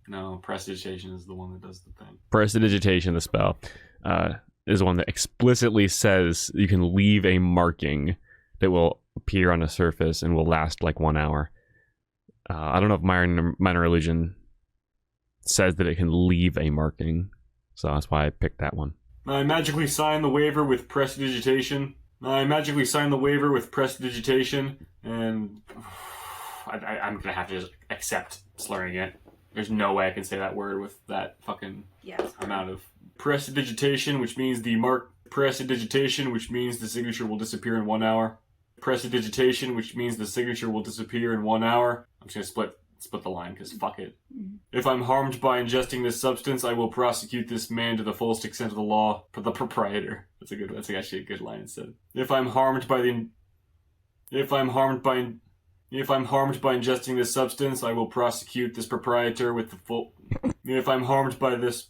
No, prestidigitation is the one that does the thing. Prestidigitation, the spell, is one that explicitly says you can leave a marking that will appear on a surface and will last like 1 hour. I don't know if minor illusion says that it can leave a marking, so that's why I picked that one. I magically signed the waiver with prestidigitation. And I'm gonna have to just accept slurring it. There's no way I can say that word with that fucking amount of prestidigitation, which means prestidigitation, which means the signature will disappear in 1 hour. Prestidigitation, which means the signature will disappear in 1 hour. I'm just gonna split the line because fuck it. If I'm harmed by ingesting this substance, I will prosecute this man to the fullest extent of the law. For the proprietor. That's actually a good line instead. If I'm harmed by ingesting this substance, I will prosecute this proprietor with the full. If I'm harmed by this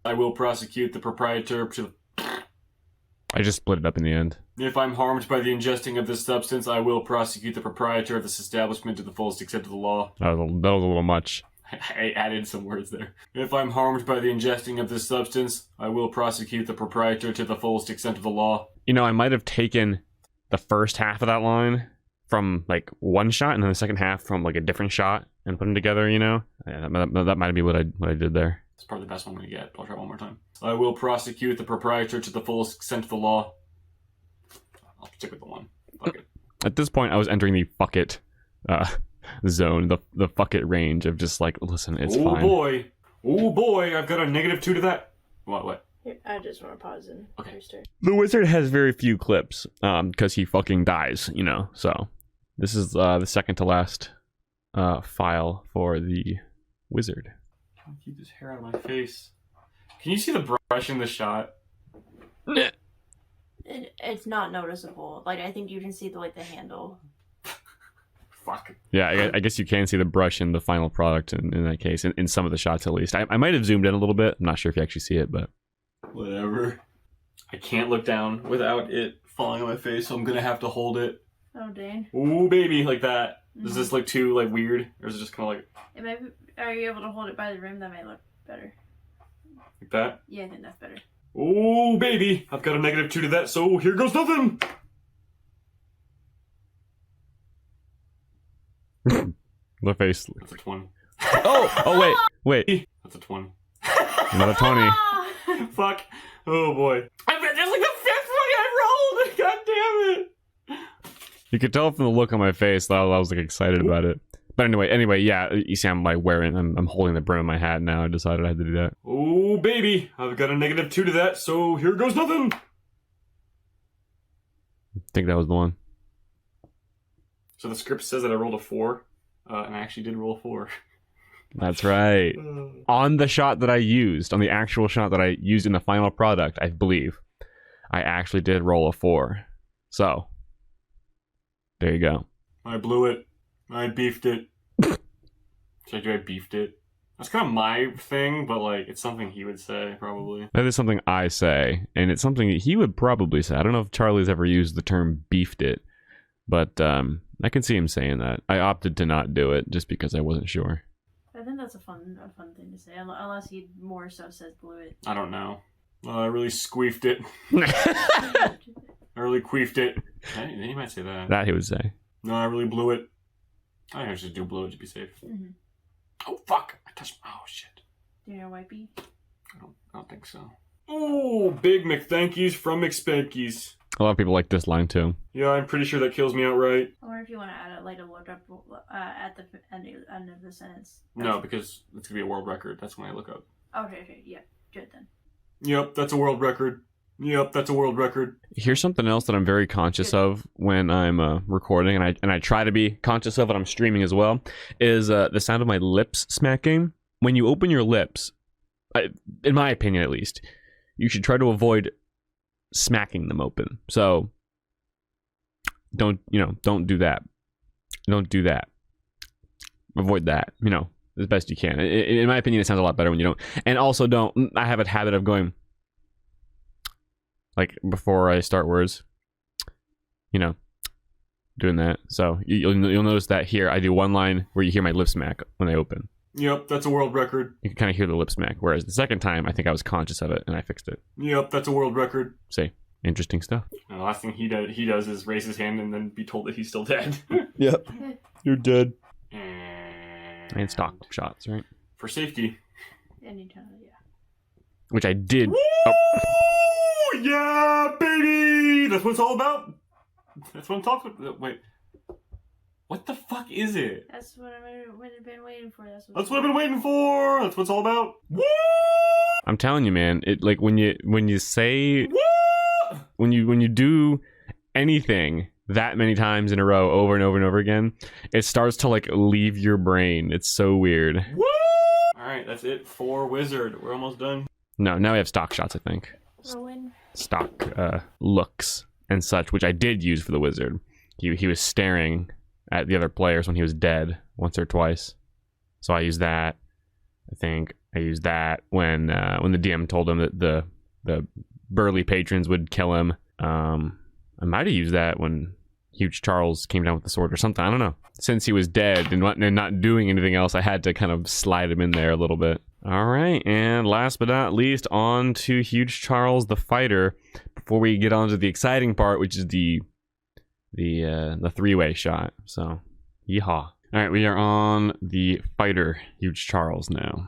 I will prosecute the proprietor to. I just split it up in the end. If I'm harmed by the ingesting of this substance, I will prosecute the proprietor of this establishment to the fullest extent of the law. That was a little much. I added some words there. If I'm harmed by the ingesting of this substance, I will prosecute the proprietor to the fullest extent of the law. You know, I might have taken the first half of that line from like one shot and then the second half from like a different shot and put them together, you know? Yeah, that might be what I did there. It's probably the best one I'm going to get. I'll try one more time. I will prosecute the proprietor to the fullest extent of the law. I'll stick with the one. Fuck it. At this point, I was entering the fuck it zone, the fuck it range of just like, listen, it's fine. Oh boy, I've got a -2 to that. What? Here, I just want to pause and restart. The wizard has very few clips, because he fucking dies, you know, so. This is the second to last file for the wizard. Keep this hair out of my face. Can you see the brush in the shot? It's not noticeable. Like, I think you can see the handle. Fuck. Yeah, I guess you can see the brush in the final product in that case, in some of the shots at least. I might have zoomed in a little bit. I'm not sure if you actually see it, but... Whatever. I can't look down without it falling on my face, so I'm gonna have to hold it. Oh, dang. Ooh, baby, like that. Mm-hmm. Is this like too weird, or is it just kind of like? It might be, are you able to hold it by the rim? That might look better. Like that? Yeah, I think that's better. Ooh, baby, I've got a -2 to that, so here goes nothing. The face. That's a 20. Oh, wait. That's a 20. Another 20. Fuck. Oh boy. I bet that's like the 5th one I rolled. God damn it. You could tell from the look on my face that I was like excited about it. But anyway, yeah, you see I'm like I'm holding the brim of my hat now. I decided I had to do that. Oh baby, I've got a -2 to that, so here goes nothing. I think that was the one. So the script says that I rolled a 4, and I actually did roll a 4. That's right. On the shot that I used, on the actual shot that I used in the final product, I believe, I actually did roll a 4. So, there you go. I blew it. I beefed it. Should I do I beefed it? That's kind of my thing, but like, it's something he would say, probably. That is something I say, and it's something he would probably say. I don't know if Charlie's ever used the term beefed it, but I can see him saying that. I opted to not do it just because I wasn't sure. I think that's a fun thing to say, unless he more so says blew it. I don't know. I really squeefed it. I really queefed it. He might say that. That he would say. No, I really blew it. I think I should do blow it to be safe. Mm-hmm. Oh fuck! I touched. Oh shit. Do you know wipey? I don't think so. Oh, big McThankies from McSpankies. A lot of people like this line too. Yeah, I'm pretty sure that kills me outright. I wonder if you want to add a lookup at the end of the sentence. No, because it's gonna be a world record. That's when I look up. Okay, yeah, good then. Yep, that's a world record. Yep, that's a world record. Here's something else that I'm very conscious of when I'm recording, and I try to be conscious of when I'm streaming as well, is the sound of my lips smacking. When you open your lips, in my opinion at least, you should try to avoid smacking them open. So don't do that. Don't do that. Avoid that, as best you can. In my opinion, it sounds a lot better when you don't. And also I have a habit of going, like, before I start words, doing that. So you'll notice that here, I do one line where you hear my lip smack when I open. Yep, that's a world record. You can kind of hear the lip smack. Whereas the second time, I think I was conscious of it and I fixed it. Yep, that's a world record. See, interesting stuff. And the last thing he does is raise his hand and then be told that he's still dead. Yep, you're dead. And stock shots, right? For safety. Anytime, yeah. Which I did. Woo! Oh. Yeah, baby! That's what it's all about. That's what I'm talking about. Wait. What the fuck is it? That's what I've been waiting for. That's what I've been waiting for. That's what it's all about. Woo! I'm telling you, man. It like when you say Woo! when you do anything that many times in a row, over and over and over again, it starts to like leave your brain. It's so weird. Woo! All right, that's it for Wizard. We're almost done. No, now we have stock shots. I think stock looks and such, which I did use for the Wizard. He was staring at the other players when he was dead once or twice. So I used that. I think I used that when the DM told him that the burly patrons would kill him I might have used that when Huge Charles came down with the sword or something. I don't know. Since he was dead and not doing anything else, I had to kind of slide him in there a little bit. All right, and last but not least, on to Huge Charles the fighter. Before we get on to the exciting part, which is the three-way shot. So, yeehaw! All right, we are on the fighter, Huge Charles now.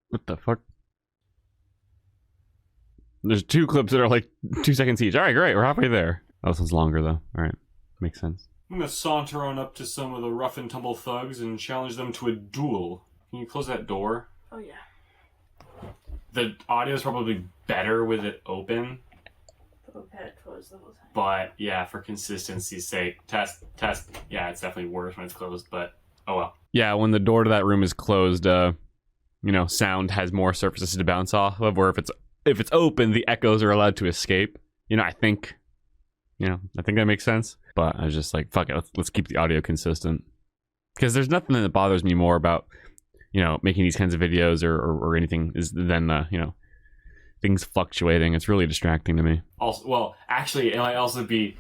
What the fuck? There's 2 clips that are like 2 seconds each. All right, great. We're halfway there. Oh, this one's longer though. All right, makes sense. I'm gonna saunter on up to some of the rough and tumble thugs and challenge them to a duel. Can you close that door? Oh yeah. The audio is probably better with it open. We've had it closed the whole time. But yeah, for consistency's sake, test. Yeah, it's definitely worse when it's closed, but oh well. Yeah, when the door to that room is closed, you know, sound has more surfaces to bounce off of. Where if it's open, the echoes are allowed to escape. You know, I think that makes sense. But I was just like, fuck it, let's keep the audio consistent. Because there's nothing that bothers me more about, you know, making these kinds of videos or anything than you know, things fluctuating. It's really distracting to me. Also, well, actually, it might also be.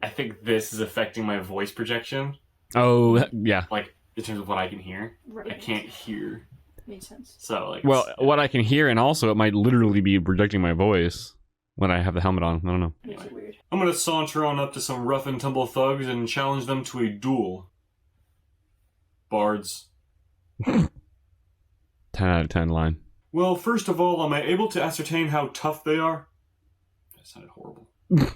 I think this is affecting my voice projection. Oh yeah. Like in terms of what I can hear, Right. I can't hear. Makes sense. So like. Well, what I can hear, and also it might literally be projecting my voice when I have the helmet on. I don't know. Makes it weird. I'm gonna saunter on up to some rough and tumble thugs and challenge them to a duel. Bards. 10 out of 10 line. Well, first of all, am I able to ascertain how tough they are? That sounded horrible.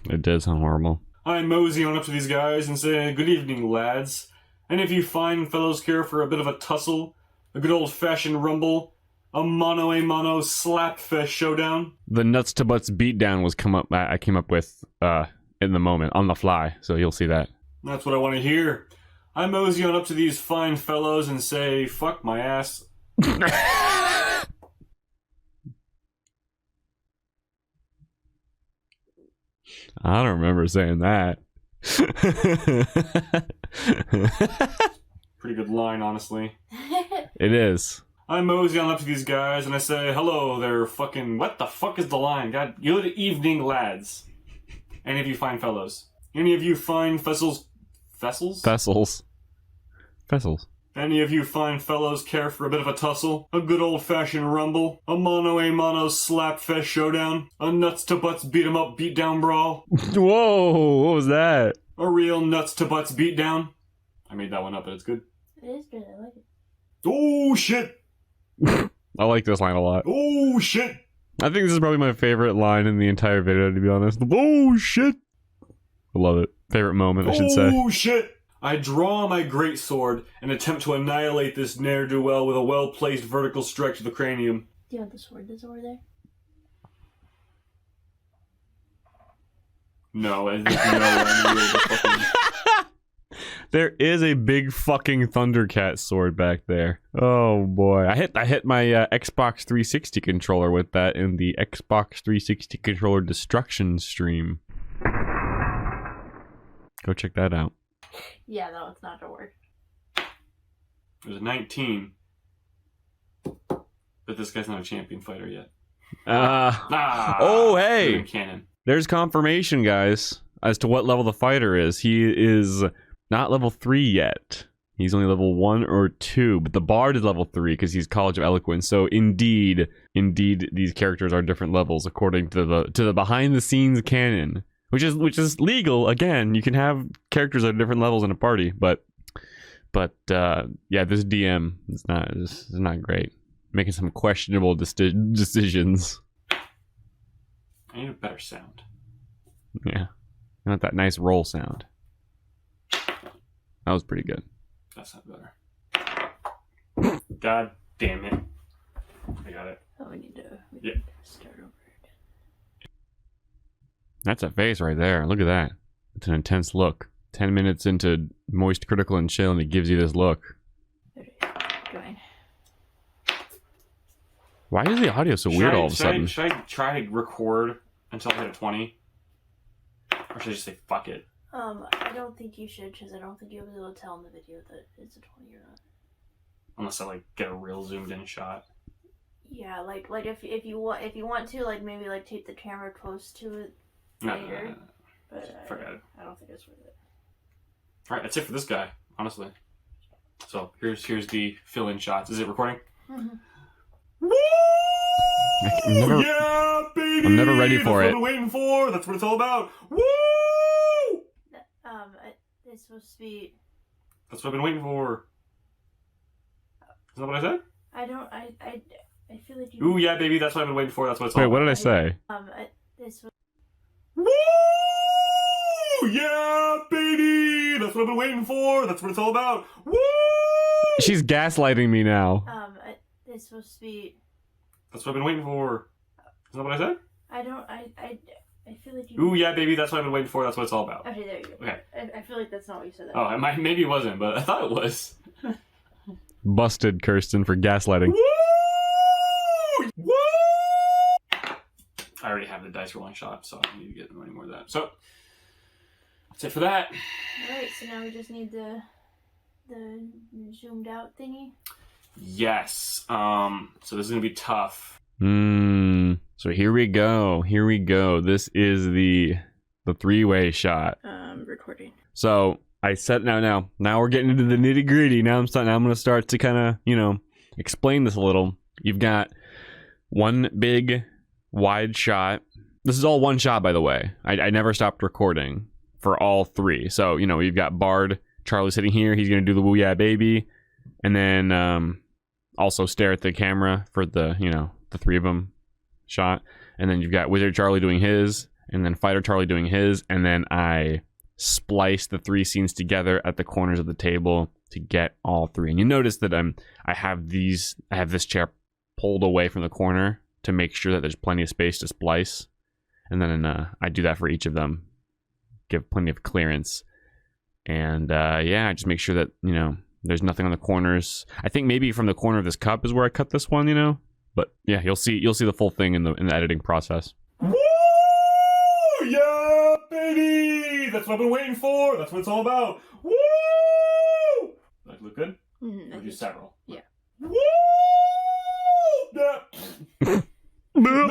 It did sound horrible. I mosey on up to these guys and say, "Good evening, lads. And if you fine fellows care for a bit of a tussle, a good old-fashioned rumble, a mano slap fest showdown." The nuts to butts beatdown I came up with in the moment, on the fly, so you'll see that. That's what I want to hear. I mosey on up to these fine fellows and say, "Fuck my ass." I don't remember saying that. Pretty good line, honestly. It is. I mosey on up to these guys and I say, "Hello there, fucking... What the fuck is the line? God, good evening, lads. Any of you fine fellows. Any of you fine vessels... Vessels? Vessels. Any of you fine fellows care for a bit of a tussle? A good old-fashioned rumble? A mano slap fest showdown? A nuts to butts beat 'em up beat down brawl? Whoa, what was that? A real nuts to butts beat down?" I made that one up, but it's good. It is good. I like it. Oh, shit! I like this line a lot. Oh, shit! I think this is probably my favorite line in the entire video, to be honest. Oh, shit! I love it. Favorite moment, I should say. Oh, shit! I draw my greatsword and attempt to annihilate this ne'er-do-well with a well-placed vertical strike to the cranium. Do you have the sword that's over there? No, I think no. There is a big fucking Thundercat sword back there. Oh boy, I hit my Xbox 360 controller with that in the Xbox 360 controller destruction stream. Go check that out. Yeah, no, it's not gonna work. There's a 19. But this guy's not a champion fighter yet. Oh hey! Cannon. There's confirmation, guys, as to what level the fighter is. He is not level 3 yet. He's only level 1 or 2, but the Bard is level 3 because he's College of Eloquence. So indeed, these characters are different levels according to the behind-the-scenes canon, which is legal. Again, you can have characters at different levels in a party, but yeah, this DM is not great, making some questionable decisions. I need a better sound. Yeah, I want that nice roll sound. That was pretty good. That's not better. God damn it. I got it. Oh, we need to start over again. That's a face right there. Look at that. It's an intense look. 10 minutes into Moist, Critical, and Chill, and it gives you this look. There it is. Going. Why is the audio so weird all of a sudden? Should I try to record until I hit a 20? Or should I just say fuck it? I don't think you should, because I don't think you'll be able to tell in the video that it's a 20 or not. Unless I like get a real zoomed in shot. Yeah, like if you want to, like, maybe like tape the camera close to it later. No. But Forget it. I don't think it's worth it. All right, that's it for this guy, honestly. So here's the fill-in shots. Is it recording? Mm-hmm. Woo! never- Yeah, baby! I'm never ready for That's it. what I'm waiting for. That's what it's all about. Woo! It's supposed to be. That's what I've been waiting for. Isn't that what I said? I feel like you. Ooh, yeah, baby. That's what I've been waiting for. That's what it's all Wait, about. what did I say? It's. Woo! Yeah, baby! That's what I've been waiting for. That's what it's all about. Woo! She's gaslighting me now. It's supposed to be. That's what I've been waiting for. Isn't that what I said? I feel like you. Ooh, yeah, baby. That's what I've been waiting for. That's what it's all about. Okay, there you go. Okay. I feel like that's not what you said. Oh, maybe it wasn't, but I thought it was. Busted Kirsten for gaslighting. Woo! Woo! I already have the dice rolling shot, so I don't need to get any more of that. So that's it for that. Alright, so now we just need the zoomed out thingy. Yes. So this is gonna be tough. So here we go. Here we go. This is the three-way shot. Recording. So I said now we're getting into the nitty-gritty. Now I'm going to start to kind of, explain this a little. You've got one big wide shot. This is all one shot, by the way. I never stopped recording for all three. So, you've got Bard, Charlie sitting here. He's going to do the woo yeah baby. And then also stare at the camera for the three of them shot. And then you've got Wizard Charlie doing his, and then Fighter Charlie doing his, and then I splice the three scenes together at the corners of the table to get all three. And you notice that I have this chair pulled away from the corner to make sure that there's plenty of space to splice. And then I do that for each of them, give plenty of clearance. And I just make sure that there's nothing on the corners. I think maybe from the corner of this cup is where I cut this one, but yeah, you'll see the full thing in the editing process. Woo! Yeah, baby! That's what I've been waiting for. That's what it's all about. Woo! Does that look good? Mm-hmm, Or just several? Yeah. Woo! Yeah. Woo!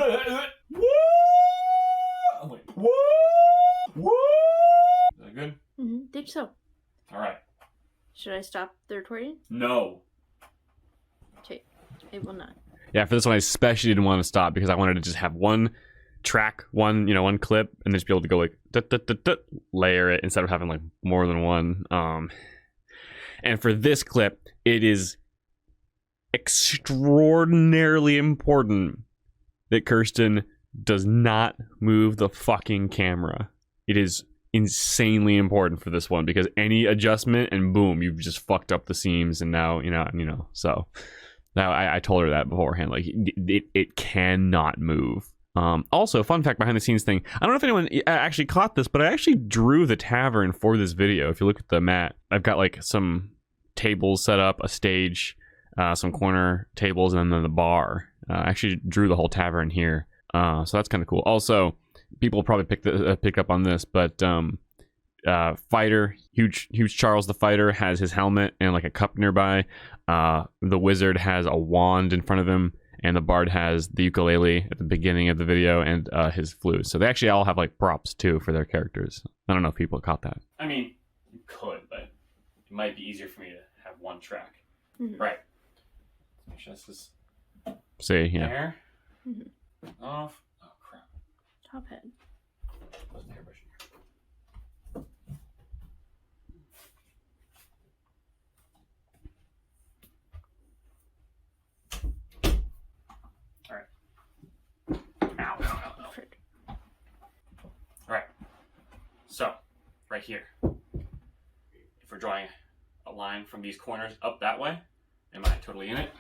Oh, wait. Woo! Woo! Is that good? Mm-hmm. Think so. All right. Should I stop the recording? No. Okay. It will not. Yeah, for this one I especially didn't want to stop because I wanted to just have one track, one clip, and then just be able to go like layer it instead of having like more than one. And for this clip, it is extraordinarily important that Kirsten does not move the fucking camera. It is insanely important for this one because any adjustment and boom, you've just fucked up the seams, and now so now I told her that beforehand, like it cannot move. Also, fun fact behind the scenes thing, I don't know if anyone actually caught this, but I actually drew the tavern for this video. If you look at the mat, I've got like some tables set up, a stage, some corner tables, and then the bar. I actually drew the whole tavern here, so that's kind of cool. Also, people probably pick up on this, but Fighter, huge Charles the Fighter has his helmet and like a cup nearby. The Wizard has a wand in front of him, and the Bard has the ukulele at the beginning of the video and his flute. So they actually all have like props too for their characters. I don't know if people caught that. I mean, you could, but it might be easier for me to have one track. Mm-hmm. Right. Make sure this is See, yeah. there. Mm-hmm. Off. Oh, crap. Top head. Wasn't hairbrush in here. Ow. Frick. Alright. So, right here. If we're drawing a line from these corners up that way, am I totally in it?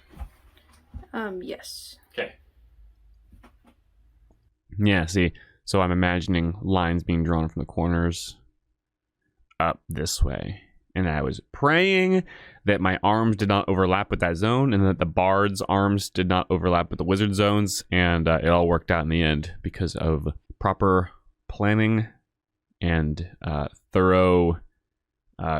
Yes. Okay. Yeah, see, so I'm imagining lines being drawn from the corners up this way. And I was praying that my arms did not overlap with that zone and that the Bard's arms did not overlap with the Wizard zones. And it all worked out in the end because of proper planning and thorough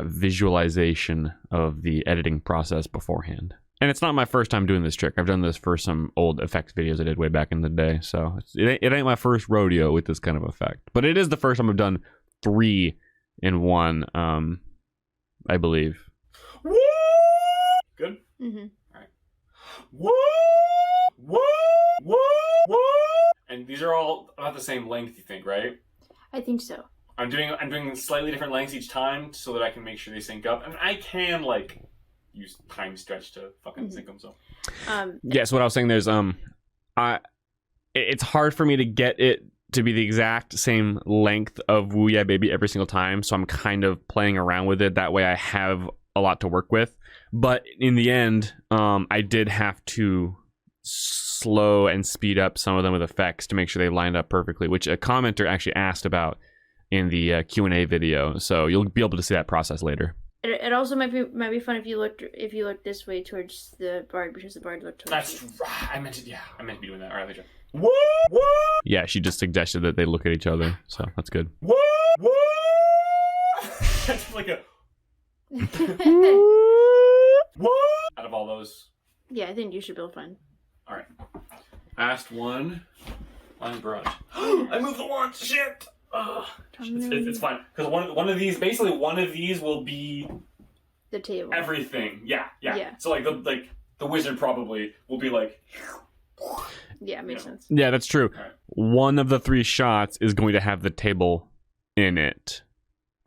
visualization of the editing process beforehand. And it's not my first time doing this trick. I've done this for some old effects videos I did way back in the day. So it ain't my first rodeo with this kind of effect. But it is the first time I've done 3 in 1, I believe. Woo! Good? Mm-hmm. Alright. Woo! Woo! Woo! Woo! And these are all about the same length, you think, right? I think so. I'm doing slightly different lengths each time so that I can make sure they sync up. And I can, like, use time stretch to fucking sync them, so. Yes, what I was saying there's it's hard for me to get it to be the exact same length of Woo Yeah Baby every single time, so I'm kind of playing around with it. That way I have a lot to work with. But in the end, I did have to slow and speed up some of them with effects to make sure they lined up perfectly, which a commenter actually asked about in the Q&A video. So you'll be able to see that process later. It also might be fun if you looked this way towards the bard, because the bard looked towards you. That's right. I meant to be doing that. All right, later. Woo! Woo! Yeah, she just suggested that they look at each other, so that's good. Woo! Woo! That's like a woo! Out of all those. Yeah, I think you should be able to find. All right. Last one. Line brush. I moved the wand. Shit. It's fine because one of these will be the table. Everything. Yeah. So like the wizard probably will be like. Yeah, makes sense. Yeah, that's true. Right. One of the 3 shots is going to have the table in it.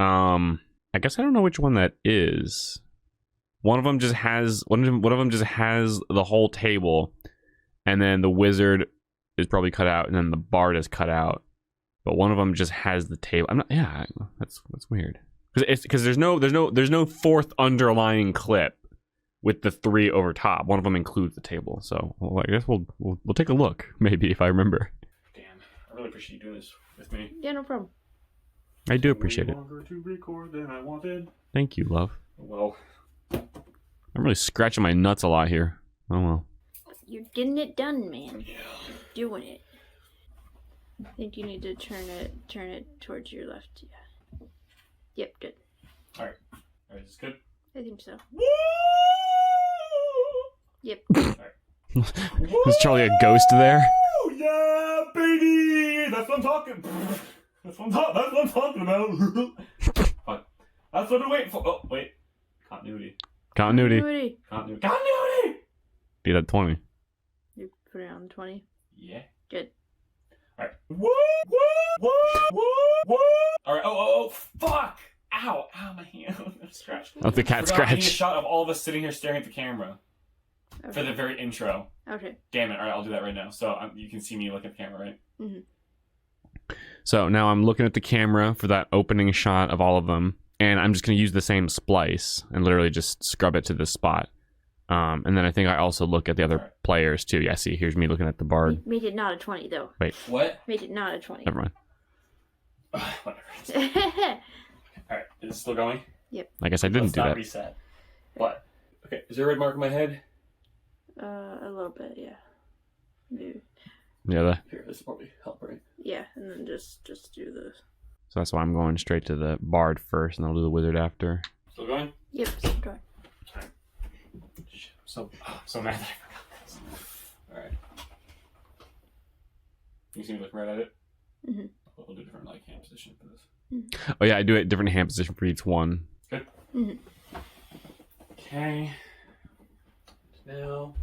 I guess I don't know which one that is. One of them just has the whole table, and then the wizard is probably cut out, and then the bard is cut out. But one of them just has the table. I'm not. Yeah, that's weird. Because there's no 4th underlying clip with the 3 over top. One of them includes the table. So I guess we'll take a look maybe if I remember. Damn, I really appreciate you doing this with me. Yeah, no problem. I do appreciate it. Longer to record than I wanted. Thank you, love. Well, I'm really scratching my nuts a lot here. Oh well. You're getting it done, man. yeah. You're doing it. I think you need to turn it towards your left. Yeah. Yep, good. All right, is this good? I think so. Woo! Yep. All right. Is Charlie a ghost there? Woo! Yeah, baby. That's what I'm talking. That's what I'm talking about. Fuck. That's what I'm waiting for. Oh wait, continuity. Continuity. Be that 20. You put it on 20. Yeah. Good. Alright. Woo! Woo! Woo! Woo! Woo! Alright. Oh, fuck! Ow! Ow, my hand. I'm scratched. Oh, the cat I need a scratch. shot of all of us sitting here staring at the camera Okay. for the very intro. Okay. Damn it. Alright, I'll do that right now. So you can see me look at the camera, right? Mm-hmm. So now I'm looking at the camera for that opening shot of all of them, and I'm just going to use the same splice and literally just scrub it to this spot. And then I think I also look at the other players too. Yeah, see, here's me looking at the bard. Made it not a 20 though. Wait. What? Made it not a 20. Never mind. Whatever. Alright, is it still going? Yep. I guess I didn't Let's do not that. reset. What? Okay, is there a red mark on my head? A little bit, yeah. Maybe. Yeah, Here, this will probably help, right? Yeah, and then just do this. so that's why I'm going straight to the bard first, and I'll do the wizard after. Still going? Yep, so try. Shit, I'm so mad that I forgot this. Alright. You see me looking right at it? Mm-hmm. We'll do different like hand position for this. Oh yeah, I do it different hand position for each one. Good? Mm-hmm. Okay. Now...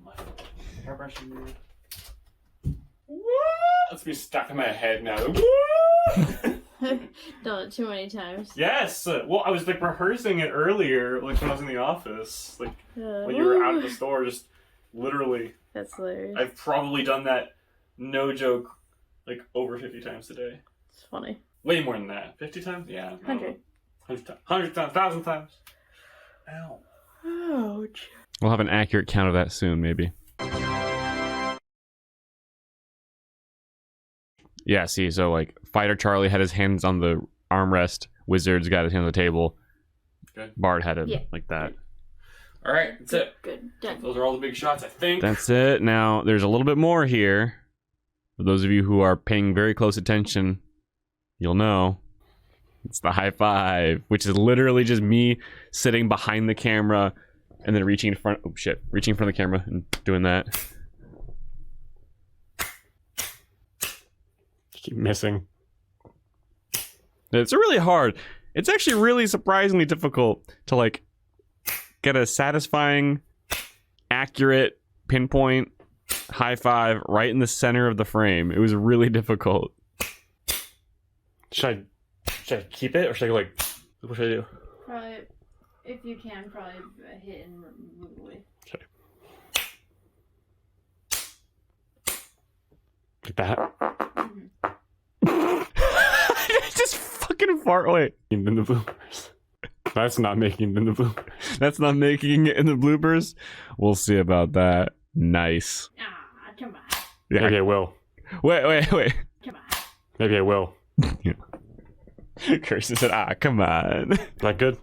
My hairbrush in there. Let's be stuck in my head now. Done it too many times. Yes! Well, I was like rehearsing it earlier, like when I was in the office. Like when you were out of the store, just literally. That's hilarious. I've probably done that, no joke, like over 50 times today. It's funny. Way more than that. 50 times? Yeah. 100. 100 times. 100 times. 1,000 times. Ow. Ouch. We'll have an accurate count of that soon, maybe. Yeah, see, so like Fighter Charlie had his hands on the armrest, Wizard's got his hand on the table, Good. Bard had it like that. Alright, that's it. Good. Done. Those are all the big shots, I think. That's it. Now, there's a little bit more here. For those of you who are paying very close attention, you'll know. It's the high five, which is literally just me sitting behind the camera and then reaching in front. Oh shit! Reaching in front of the camera and doing that. Keep missing. It's really hard. It's actually really surprisingly difficult to like get a satisfying, accurate pinpoint high five right in the center of the frame. It was really difficult. Should I keep it or should I like? What should I do? Probably, if you can, probably hit and move away. Okay. Like that. Just fucking fart away. In the bloopers. That's not making it in the bloopers. That's not making it in the bloopers. We'll see about that. Nice. Ah, come on. Yeah. Maybe I will. Wait. Come on. Maybe I will. Kirsten said, come on. Is that good?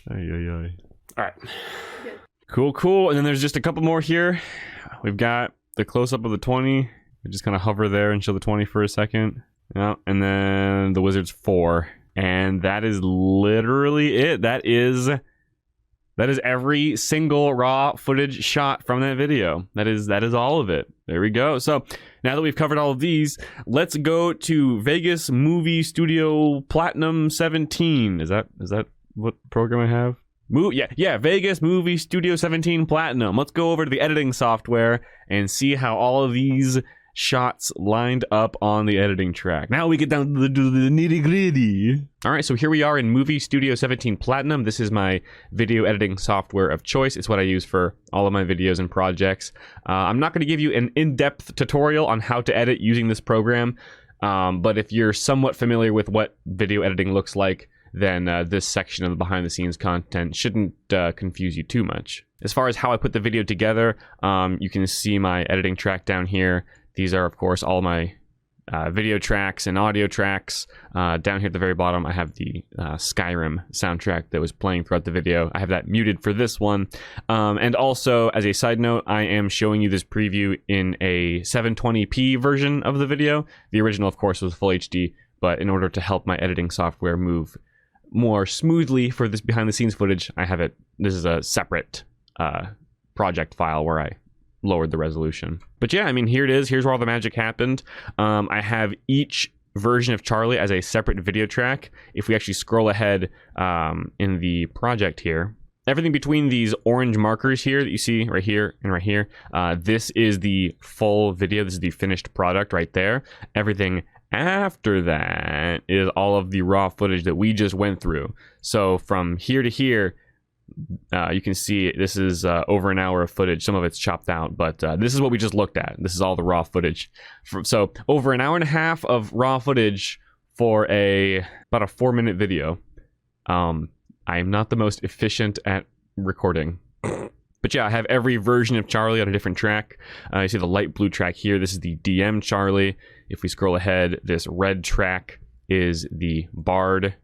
Ay. Alright. Cool. And then there's just a couple more here. We've got the close-up of the 20. We just kind of hover there and show the 20 for a second. Yeah, and then the Wizard's 4. And that is literally it. That is every single raw footage shot from that video. That is all of it. There we go. So now that we've covered all of these, let's go to Vegas Movie Studio Platinum 17. Is that what program I have? Yeah, Vegas Movie Studio 17 Platinum. Let's go over to the editing software and see how all of these shots lined up on the editing track. Now we get down to the nitty-gritty. All right, so here we are in Movie Studio 17 Platinum. This is my video editing software of choice. It's what I use for all of my videos and projects. I'm not going to give you an in-depth tutorial on how to edit using this program, but if you're somewhat familiar with what video editing looks like, then this section of the behind-the-scenes content shouldn't confuse you too much. As far as how I put the video together, you can see my editing track down here. These are, of course, all my video tracks and audio tracks. Down here at the very bottom, I have the Skyrim soundtrack that was playing throughout the video. I have that muted for this one. And also, as a side note, I am showing you this preview in a 720p version of the video. The original, of course, was full HD, but in order to help my editing software move more smoothly for this behind-the-scenes footage, I have it. This is a separate project file where I lowered the resolution. But yeah, I mean, here it is. Here's where all the magic happened. I have each version of Charlie as a separate video track. If we actually scroll ahead in the project here, everything between these orange markers here that you see right here and right here, this is the full video. This is the finished product right there. Everything after that is all of the raw footage that we just went through. So from here to here, you can see this is over an hour of footage. Some of it's chopped out, but this is what we just looked at. This is all the raw footage. So over an hour and a half of raw footage for about a 4-minute video. I am not the most efficient at recording. But yeah, I have every version of Charlie on a different track. You see the light blue track here. This is the DM Charlie. If we scroll ahead, this red track is the Bard.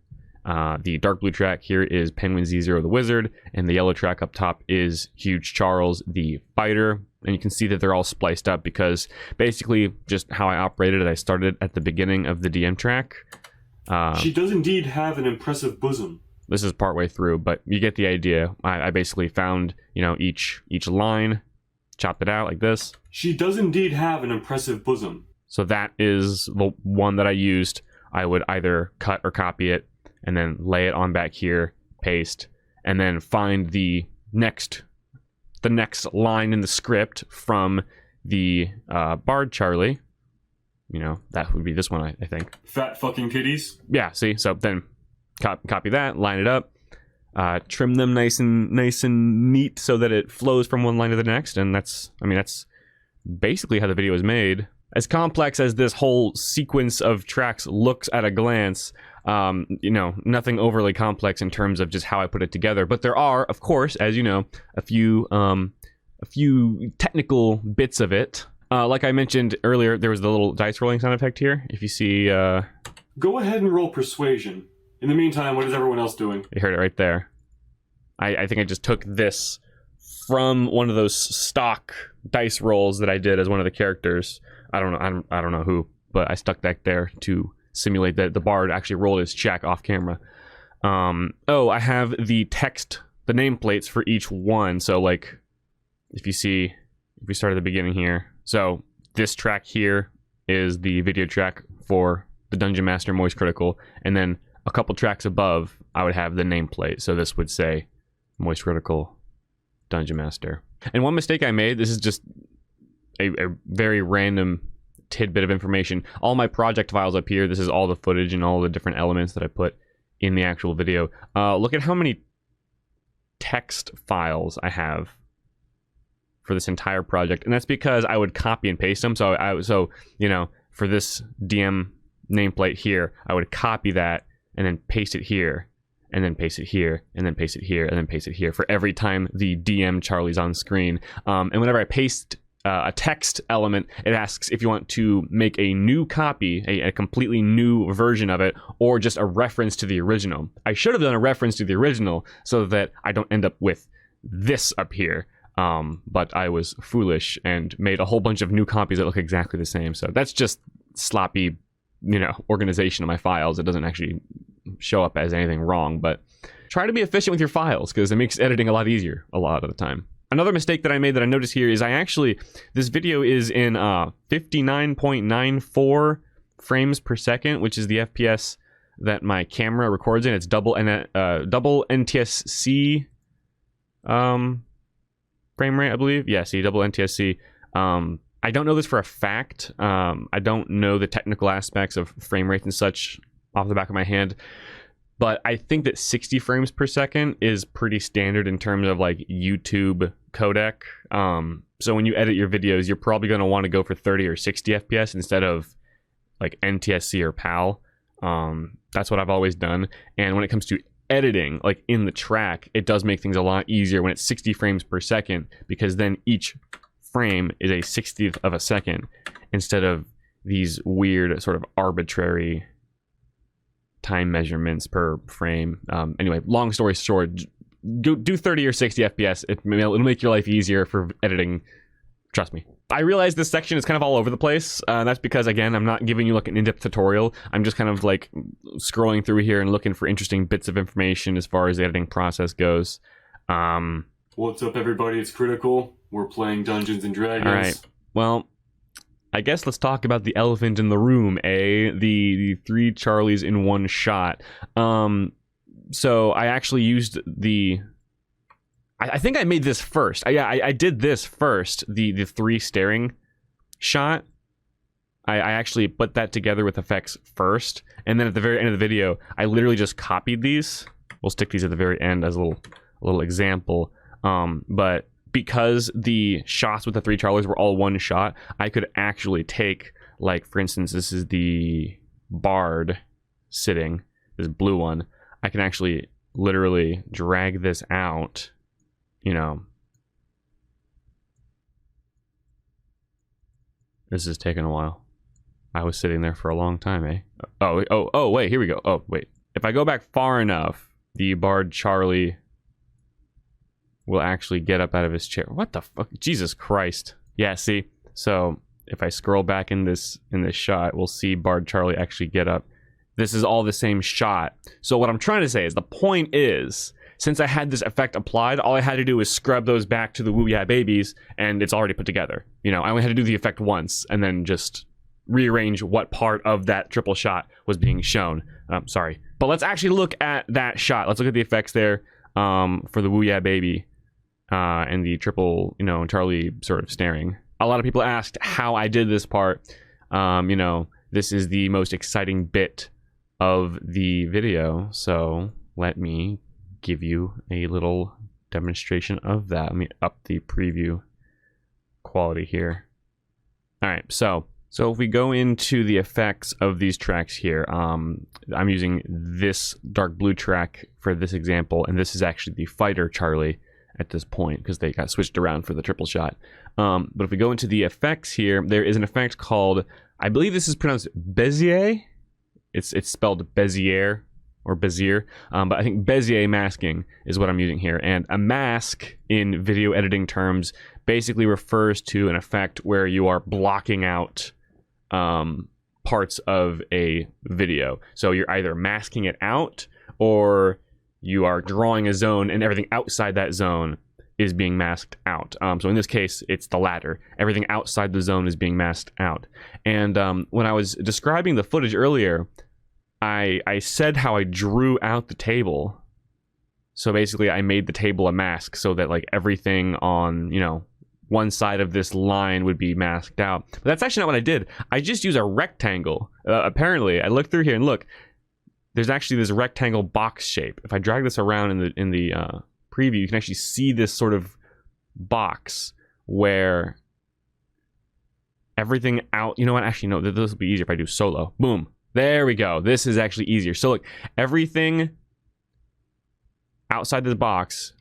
The dark blue track here is Penguin Z0 the Wizard, and the yellow track up top is Huge Charles the Fighter. And you can see that they're all spliced up because basically just how I operated it, I started at the beginning of the DM track. She does indeed have an impressive bosom. This is partway through, but you get the idea. I basically found, each line, chopped it out like this. She does indeed have an impressive bosom. So that is the one that I used. I would either cut or copy it, and then lay it on back here, paste, and then find the next line in the script from the Bard Charlie. That would be this one, I think. Fat fucking titties. Yeah, see? So then copy that, line it up, trim them nice and neat so that it flows from one line to the next, and that's basically how the video is made. As complex as this whole sequence of tracks looks at a glance, nothing overly complex in terms of just how I put it together. But there are, of course, as you know, a few technical bits of it. Like I mentioned earlier, there was the little dice rolling sound effect here. If you see... Go ahead and roll Persuasion. In the meantime, what is everyone else doing? You heard it right there. I think I just took this from one of those stock dice rolls that I did as one of the characters. I don't know who, but I stuck that there to simulate that the bard actually rolled his check off camera. Oh, I have the text, the nameplates for each one. So like, if you see, if we start at the beginning here. So this track here is the video track for the Dungeon Master MoistCr1TikaL, and then a couple tracks above, I would have the nameplate. So this would say MoistCr1TikaL Dungeon Master. And one mistake I made, this is just a very random tidbit of information. All my project files up here, this is all the footage and all the different elements that I put in the actual video. Look at how many text files I have for this entire project, and that's because I would copy and paste them. So you know, for this DM nameplate here, I would copy that and then paste it here, and then paste it here, and then paste it here, and then paste it here for every time the DM Charlie's on screen. And whenever I paste a text element, it asks if you want to make a new copy, a completely new version of it, or just a reference to the original. I should have done a reference to the original so that I don't end up with this up here. But I was foolish and made a whole bunch of new copies that look exactly the same. So that's just sloppy, you know, organization of my files. It doesn't actually show up as anything wrong, but try to be efficient with your files because it makes editing a lot easier a lot of the time. Another mistake that I made that I noticed here is this video is in 59.94 frames per second, which is the FPS that my camera records in. It's double NTSC frame rate, I believe. Yeah, see, double NTSC. I don't know this for a fact. I don't know the technical aspects of frame rates and such off the back of my hand, but I think that 60 frames per second is pretty standard in terms of like YouTube codec. So when you edit your videos, you're probably going to want to go for 30 or 60 FPS instead of like NTSC or PAL. That's what I've always done. And when it comes to editing, like in the track, it does make things a lot easier when it's 60 frames per second, because then each frame is a 60th of a second instead of these weird sort of arbitrary time measurements per frame. Anyway, long story short, do 30 or 60 FPS. It'll make your life easier for editing. Trust me. I realize this section is kind of all over the place. That's because, again, I'm not giving you like an in-depth tutorial. I'm just kind of like scrolling through here and looking for interesting bits of information as far as the editing process goes. What's up, everybody? It's Critical. We're playing Dungeons and Dragons. All right. Well, I guess let's talk about the elephant in the room, the three Charlies in one shot. So I actually used the... I think I made this first. Yeah, I did this first, the three staring shot. I actually put that together with effects first, and then at the very end of the video, I literally just copied these. We'll stick these at the very end as a little example. But because the shots with the three Charlies were all one shot, I could actually take, like, for instance, this is the bard sitting, this blue one. I can actually literally drag this out. You know, this is taking a while. I was sitting there for a long time, eh? Oh, wait, here we go. Oh, wait. If I go back far enough, the bard Charlie will actually get up out of his chair. What the fuck? Jesus Christ. Yeah, see? So, if I scroll back in this shot, we'll see bard Charlie actually get up. This is all the same shot. So what I'm trying to say is, the point is, since I had this effect applied, all I had to do was scrub those back to the Woo Yeah Babies, and it's already put together. You know, I only had to do the effect once, and then just rearrange what part of that triple shot was being shown. Sorry. But let's actually look at that shot. Let's look at the effects there for the Woo Yeah Baby and the triple, you know, Charlie sort of staring. A lot of people asked how I did this part. You know, this is the most exciting bit of the video, so let me give you a little demonstration of that. Let me up the preview quality here. All right, so if we go into the effects of these tracks here, I'm using this dark blue track for this example, and this is actually the fighter Charlie at this point because they got switched around for the triple shot. But if we go into the effects here, there is an effect called, I believe this is pronounced Bezier. It's spelled Bezier or Bezier, but I think Bezier masking is what I'm using here. And a mask in video editing terms basically refers to an effect where you are blocking out parts of a video. So you're either masking it out, or you are drawing a zone and everything outside that zone is being masked out. So in this case, it's the latter. Everything outside the zone is being masked out. And when I was describing the footage earlier, I said how I drew out the table. So basically I made the table a mask so that like everything on, you know, one side of this line would be masked out. But that's actually not what I did. I just used a rectangle. Apparently, I looked through here and look, there's actually this rectangle box shape. If I drag this around in the preview, you can actually see this sort of box where everything out, you know what, actually no, this will be easier if I do solo. Boom, there we go. This is actually easier. So look, everything outside this box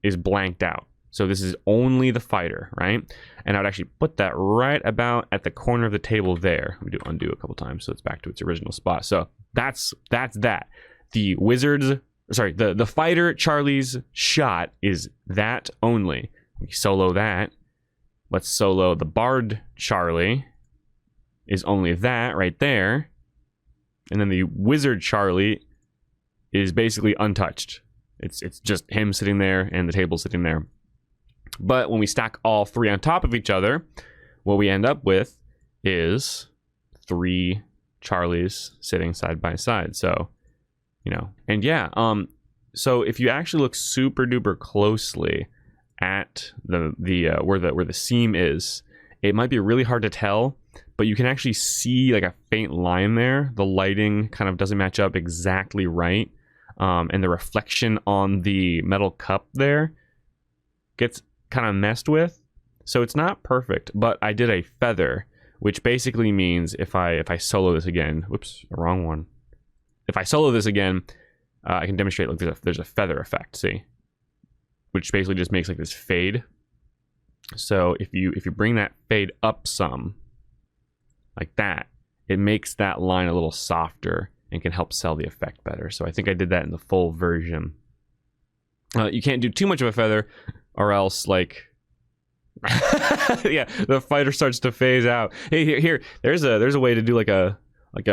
is blanked out. So this is only the fighter, right? And I would actually put that right about at the corner of the table there. Let me do undo a couple times so it's back to its original spot. So that's that. The wizard's, sorry, the fighter Charlie's shot is that only. We solo that. Let's solo the bard Charlie is only that right there. And then the wizard Charlie is basically untouched. It's just him sitting there and the table sitting there. But when we stack all three on top of each other, what we end up with is 3 Charlies sitting side by side. So, you know, and yeah, so if you actually look super duper closely at the where the seam is, it might be really hard to tell, but you can actually see like a faint line there. The lighting kind of doesn't match up exactly right, and the reflection on the metal cup there gets kind of messed with. So it's not perfect, but I did a feather, which basically means if I solo this again, whoops, wrong one. If I solo this again, I can demonstrate like there's a feather effect, see? Which basically just makes like this fade. So if you bring that fade up some, like that, it makes that line a little softer and can help sell the effect better. So I think I did that in the full version. You can't do too much of a feather, or else like yeah, the fighter starts to phase out. Hey, here, there's a way to do like a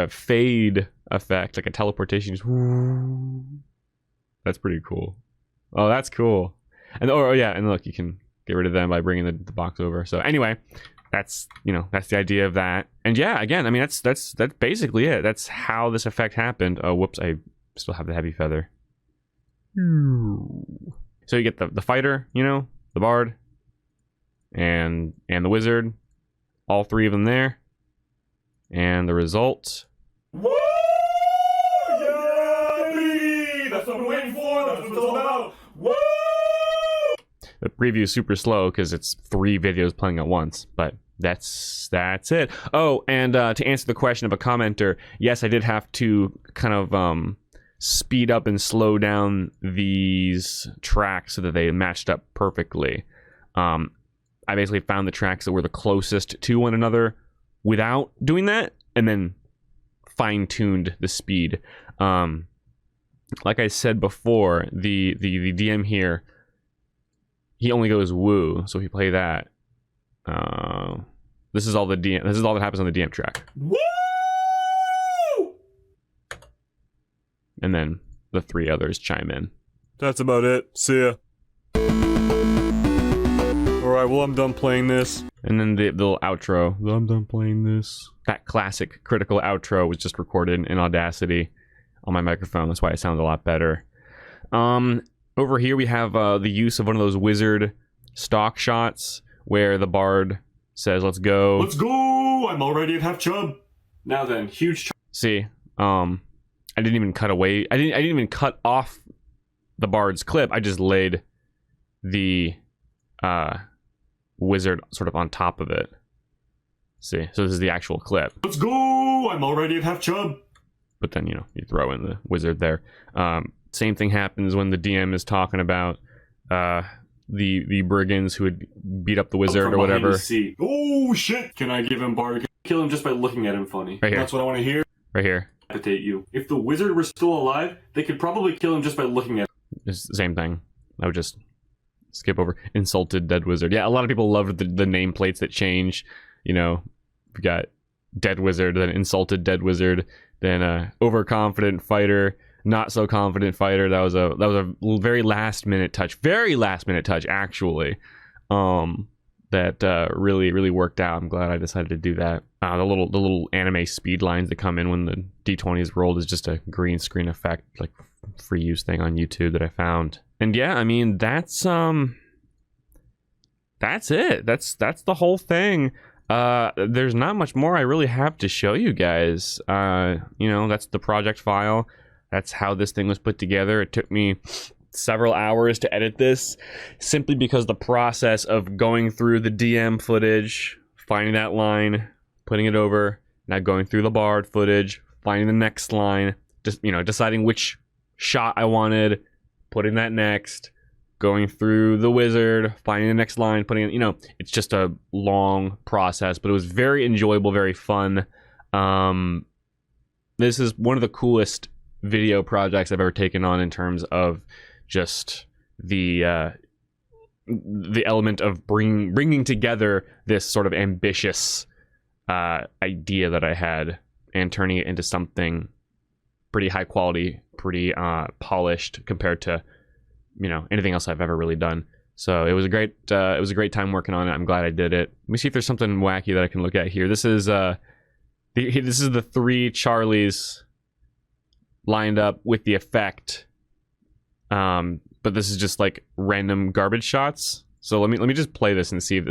fade effect, like a teleportation. Just, that's pretty cool. Oh, that's cool. And oh yeah, and look, you can get rid of them by bringing the box over. So anyway, that's, you know, that's the idea of that. And yeah, again, I mean, that's basically it. That's how this effect happened. Oh, whoops, I still have the heavy feather. So you get the fighter, you know, the bard, and the wizard, all 3 of them there, and the result. Woo! Yeah, baby! That's what I'm waiting for. That's what it's all about. Woo! The preview is super slow because it's 3 videos playing at once, but that's it. Oh, and to answer the question of a commenter, yes, I did have to kind of speed up and slow down these tracks so that they matched up perfectly. I basically found the tracks that were the closest to one another without doing that, and then fine-tuned the speed. Like I said before, the DM here, he only goes woo. So if you play that, this is all the DM. This is all that happens on the DM track. Woo! And then the 3 others chime in. That's about it. See ya. Alright, well, I'm done playing this. And then the little outro. I'm done playing this. That classic critical outro was just recorded in Audacity on my microphone. That's why it sounds a lot better. Over here we have the use of one of those wizard stock shots where the bard says, "Let's go." Let's go! I'm already at half chub. Now then, huge. See, I didn't even cut away. I didn't even cut off the bard's clip. I just laid the wizard sort of on top of it. See, so this is the actual clip. Let's go! I'm already at half chub. But then, you know, you throw in the wizard there. Same thing happens when the DM is talking about the brigands who would beat up the wizard or whatever. Oh shit! Can I give him bardic? Kill him just by looking at him funny. Right here. That's what I want to hear. Right here. Decapitate you. If the wizard were still alive, they could probably kill him just by looking at him. It's the same thing. I would just skip over insulted dead wizard. Yeah, a lot of people love the nameplates that change. You know, we got dead wizard, then insulted dead wizard, then overconfident fighter, not so confident fighter. That was a very last minute touch actually. That really worked out. I'm glad I decided to do that. The little anime speed lines that come in when the D20 is rolled is just a green screen effect, like free use thing on YouTube that I found. And yeah, I mean that's it. That's the whole thing. There's not much more I really have to show you guys. You know, that's the project file. That's how this thing was put together. It took me several hours to edit this, simply because the process of going through the DM footage, finding that line, putting it over, now going through the Bard footage, finding the next line, just, you know, deciding which shot I wanted, putting that next, going through the wizard, finding the next line, putting it, you know, it's just a long process, but it was very enjoyable, very fun. This is one of the coolest video projects I've ever taken on in terms of just the element of bringing together this sort of ambitious idea that I had and turning it into something pretty high quality, pretty polished compared to, you know, anything else I've ever really done. So it was a great time working on it. I'm glad I did it. Let me see if there's something wacky that I can look at here. This is the 3 Charlies lined up with the effect. But this is just like random garbage shots. So let me just play this and see if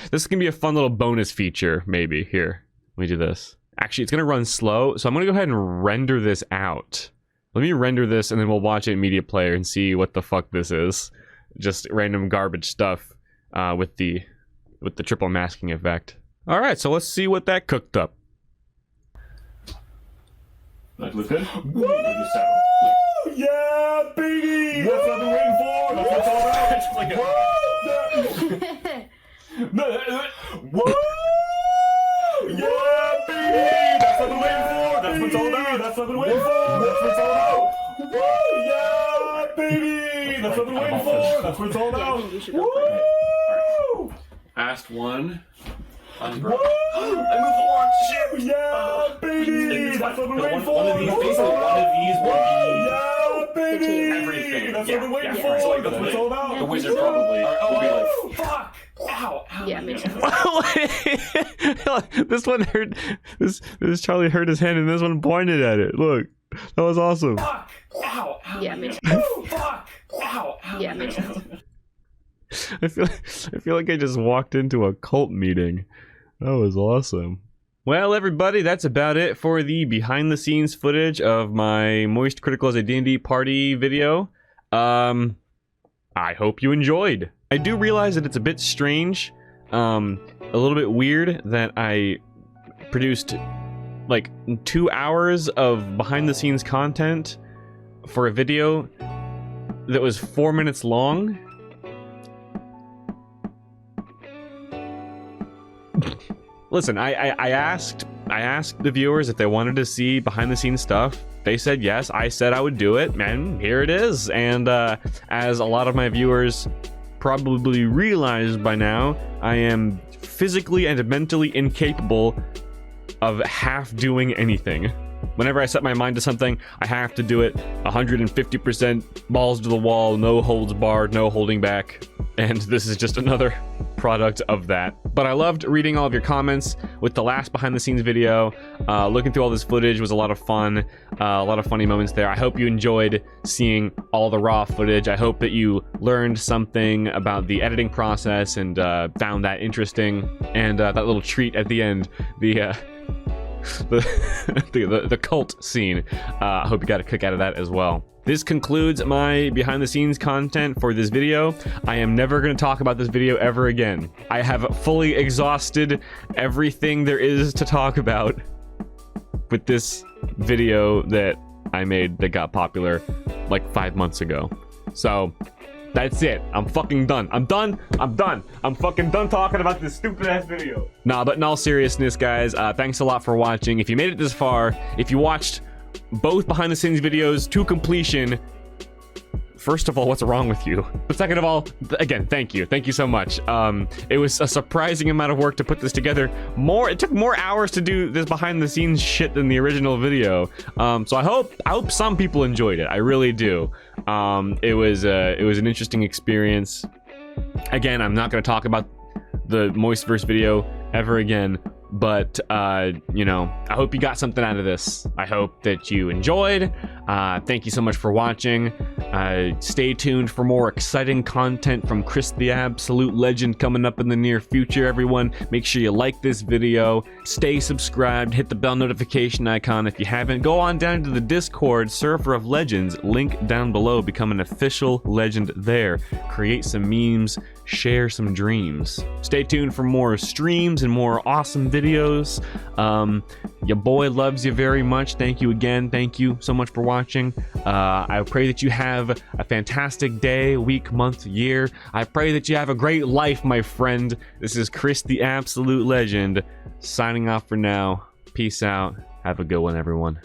this can be a fun little bonus feature maybe. Here, let me do this. Actually, it's gonna run slow, so I'm gonna go ahead and render this out. Let me render this and then we'll watch it in media player and see what the fuck this is. Just random garbage stuff with the triple masking effect. All right, so let's see what that cooked up. That look good? Woo! Yeah, baby! That's what we're waiting for! That's what it's all about! Woo! Yeah, baby! That's what we're waiting for! That's what it's all about! That's what we're waiting for! That's what it's all about! Woo! Yeah, baby! That's what we're waiting for! That's what it's all about! Woo! Asked one. Woo! I moved forward! Shit! Yeah, baby! That's what we're waiting for! One of these will be Yeah, baby! everything. That's what we're waiting Yeah, for! like That's what it's all about! the wizard probably will be like, Fuck! Ow! Ow! Yeah, makes sense. This one hurt. This Charlie hurt his hand, and this one pointed at it. Look, that was awesome. Fuck! Ow! Ow! Yeah, makes sense. Fuck! Ow! Ow! Yeah, makes sense. I feel like I just walked into a cult meeting. That was awesome. Well, everybody, that's about it for the behind-the-scenes footage of my MoistCr1TikaL as a D&D Party video. I hope you enjoyed. I do realize that it's a bit strange, a little bit weird that I produced like 2 hours of behind-the-scenes content for a video that was 4 minutes long. Listen, I asked the viewers if they wanted to see behind-the-scenes stuff. They said yes. I said I would do it, and here it is. And as a lot of my viewers probably realized by now, I am physically and mentally incapable of half doing anything. Whenever I set my mind to something, I have to do it 150% balls to the wall, no holds barred, no holding back. And this is just another product of that. But I loved reading all of your comments with the last behind the scenes video. Looking through all this footage was a lot of fun. A lot of funny moments there. I hope you enjoyed seeing all the raw footage. I hope that you learned something about the editing process and found that interesting. And that little treat at the end, the cult scene. I hope you got a kick out of that as well. This concludes my behind the scenes content for this video. I am never going to talk about this video ever again. I have fully exhausted everything there is to talk about with this video that I made that got popular like 5 months ago. So that's it. I'm fucking done. I'm done. I'm fucking done talking about this stupid ass video. Nah, but in all seriousness, guys, thanks a lot for watching. If you made it this far, if you watched both behind the scenes videos to completion, first of all, what's wrong with you? But second of all, again, thank you so much. It was a surprising amount of work to put this together. It took more hours to do this behind the scenes shit than the original video. So I hope some people enjoyed it. I really do. It was an interesting experience. Again, I'm not going to talk about the MoistVerse video ever again, but you know, I hope you got something out of this. I hope that you enjoyed. Thank you so much for watching. Stay tuned for more exciting content from Chris the Absolute Legend coming up in the near future, everyone. Make sure you like this video, stay subscribed, hit the bell notification icon if you haven't. Go on down to the Discord server of legends, link down below, become an official legend there. Create some memes, share some dreams. Stay tuned for more streams and more awesome videos. Your boy loves you very much. Thank you again. Thank you so much for watching. I pray that you have a fantastic day, week, month, year. I pray that you have a great life, my friend. This is Chris the Absolute Legend signing off for now. Peace out. Have a good one, everyone.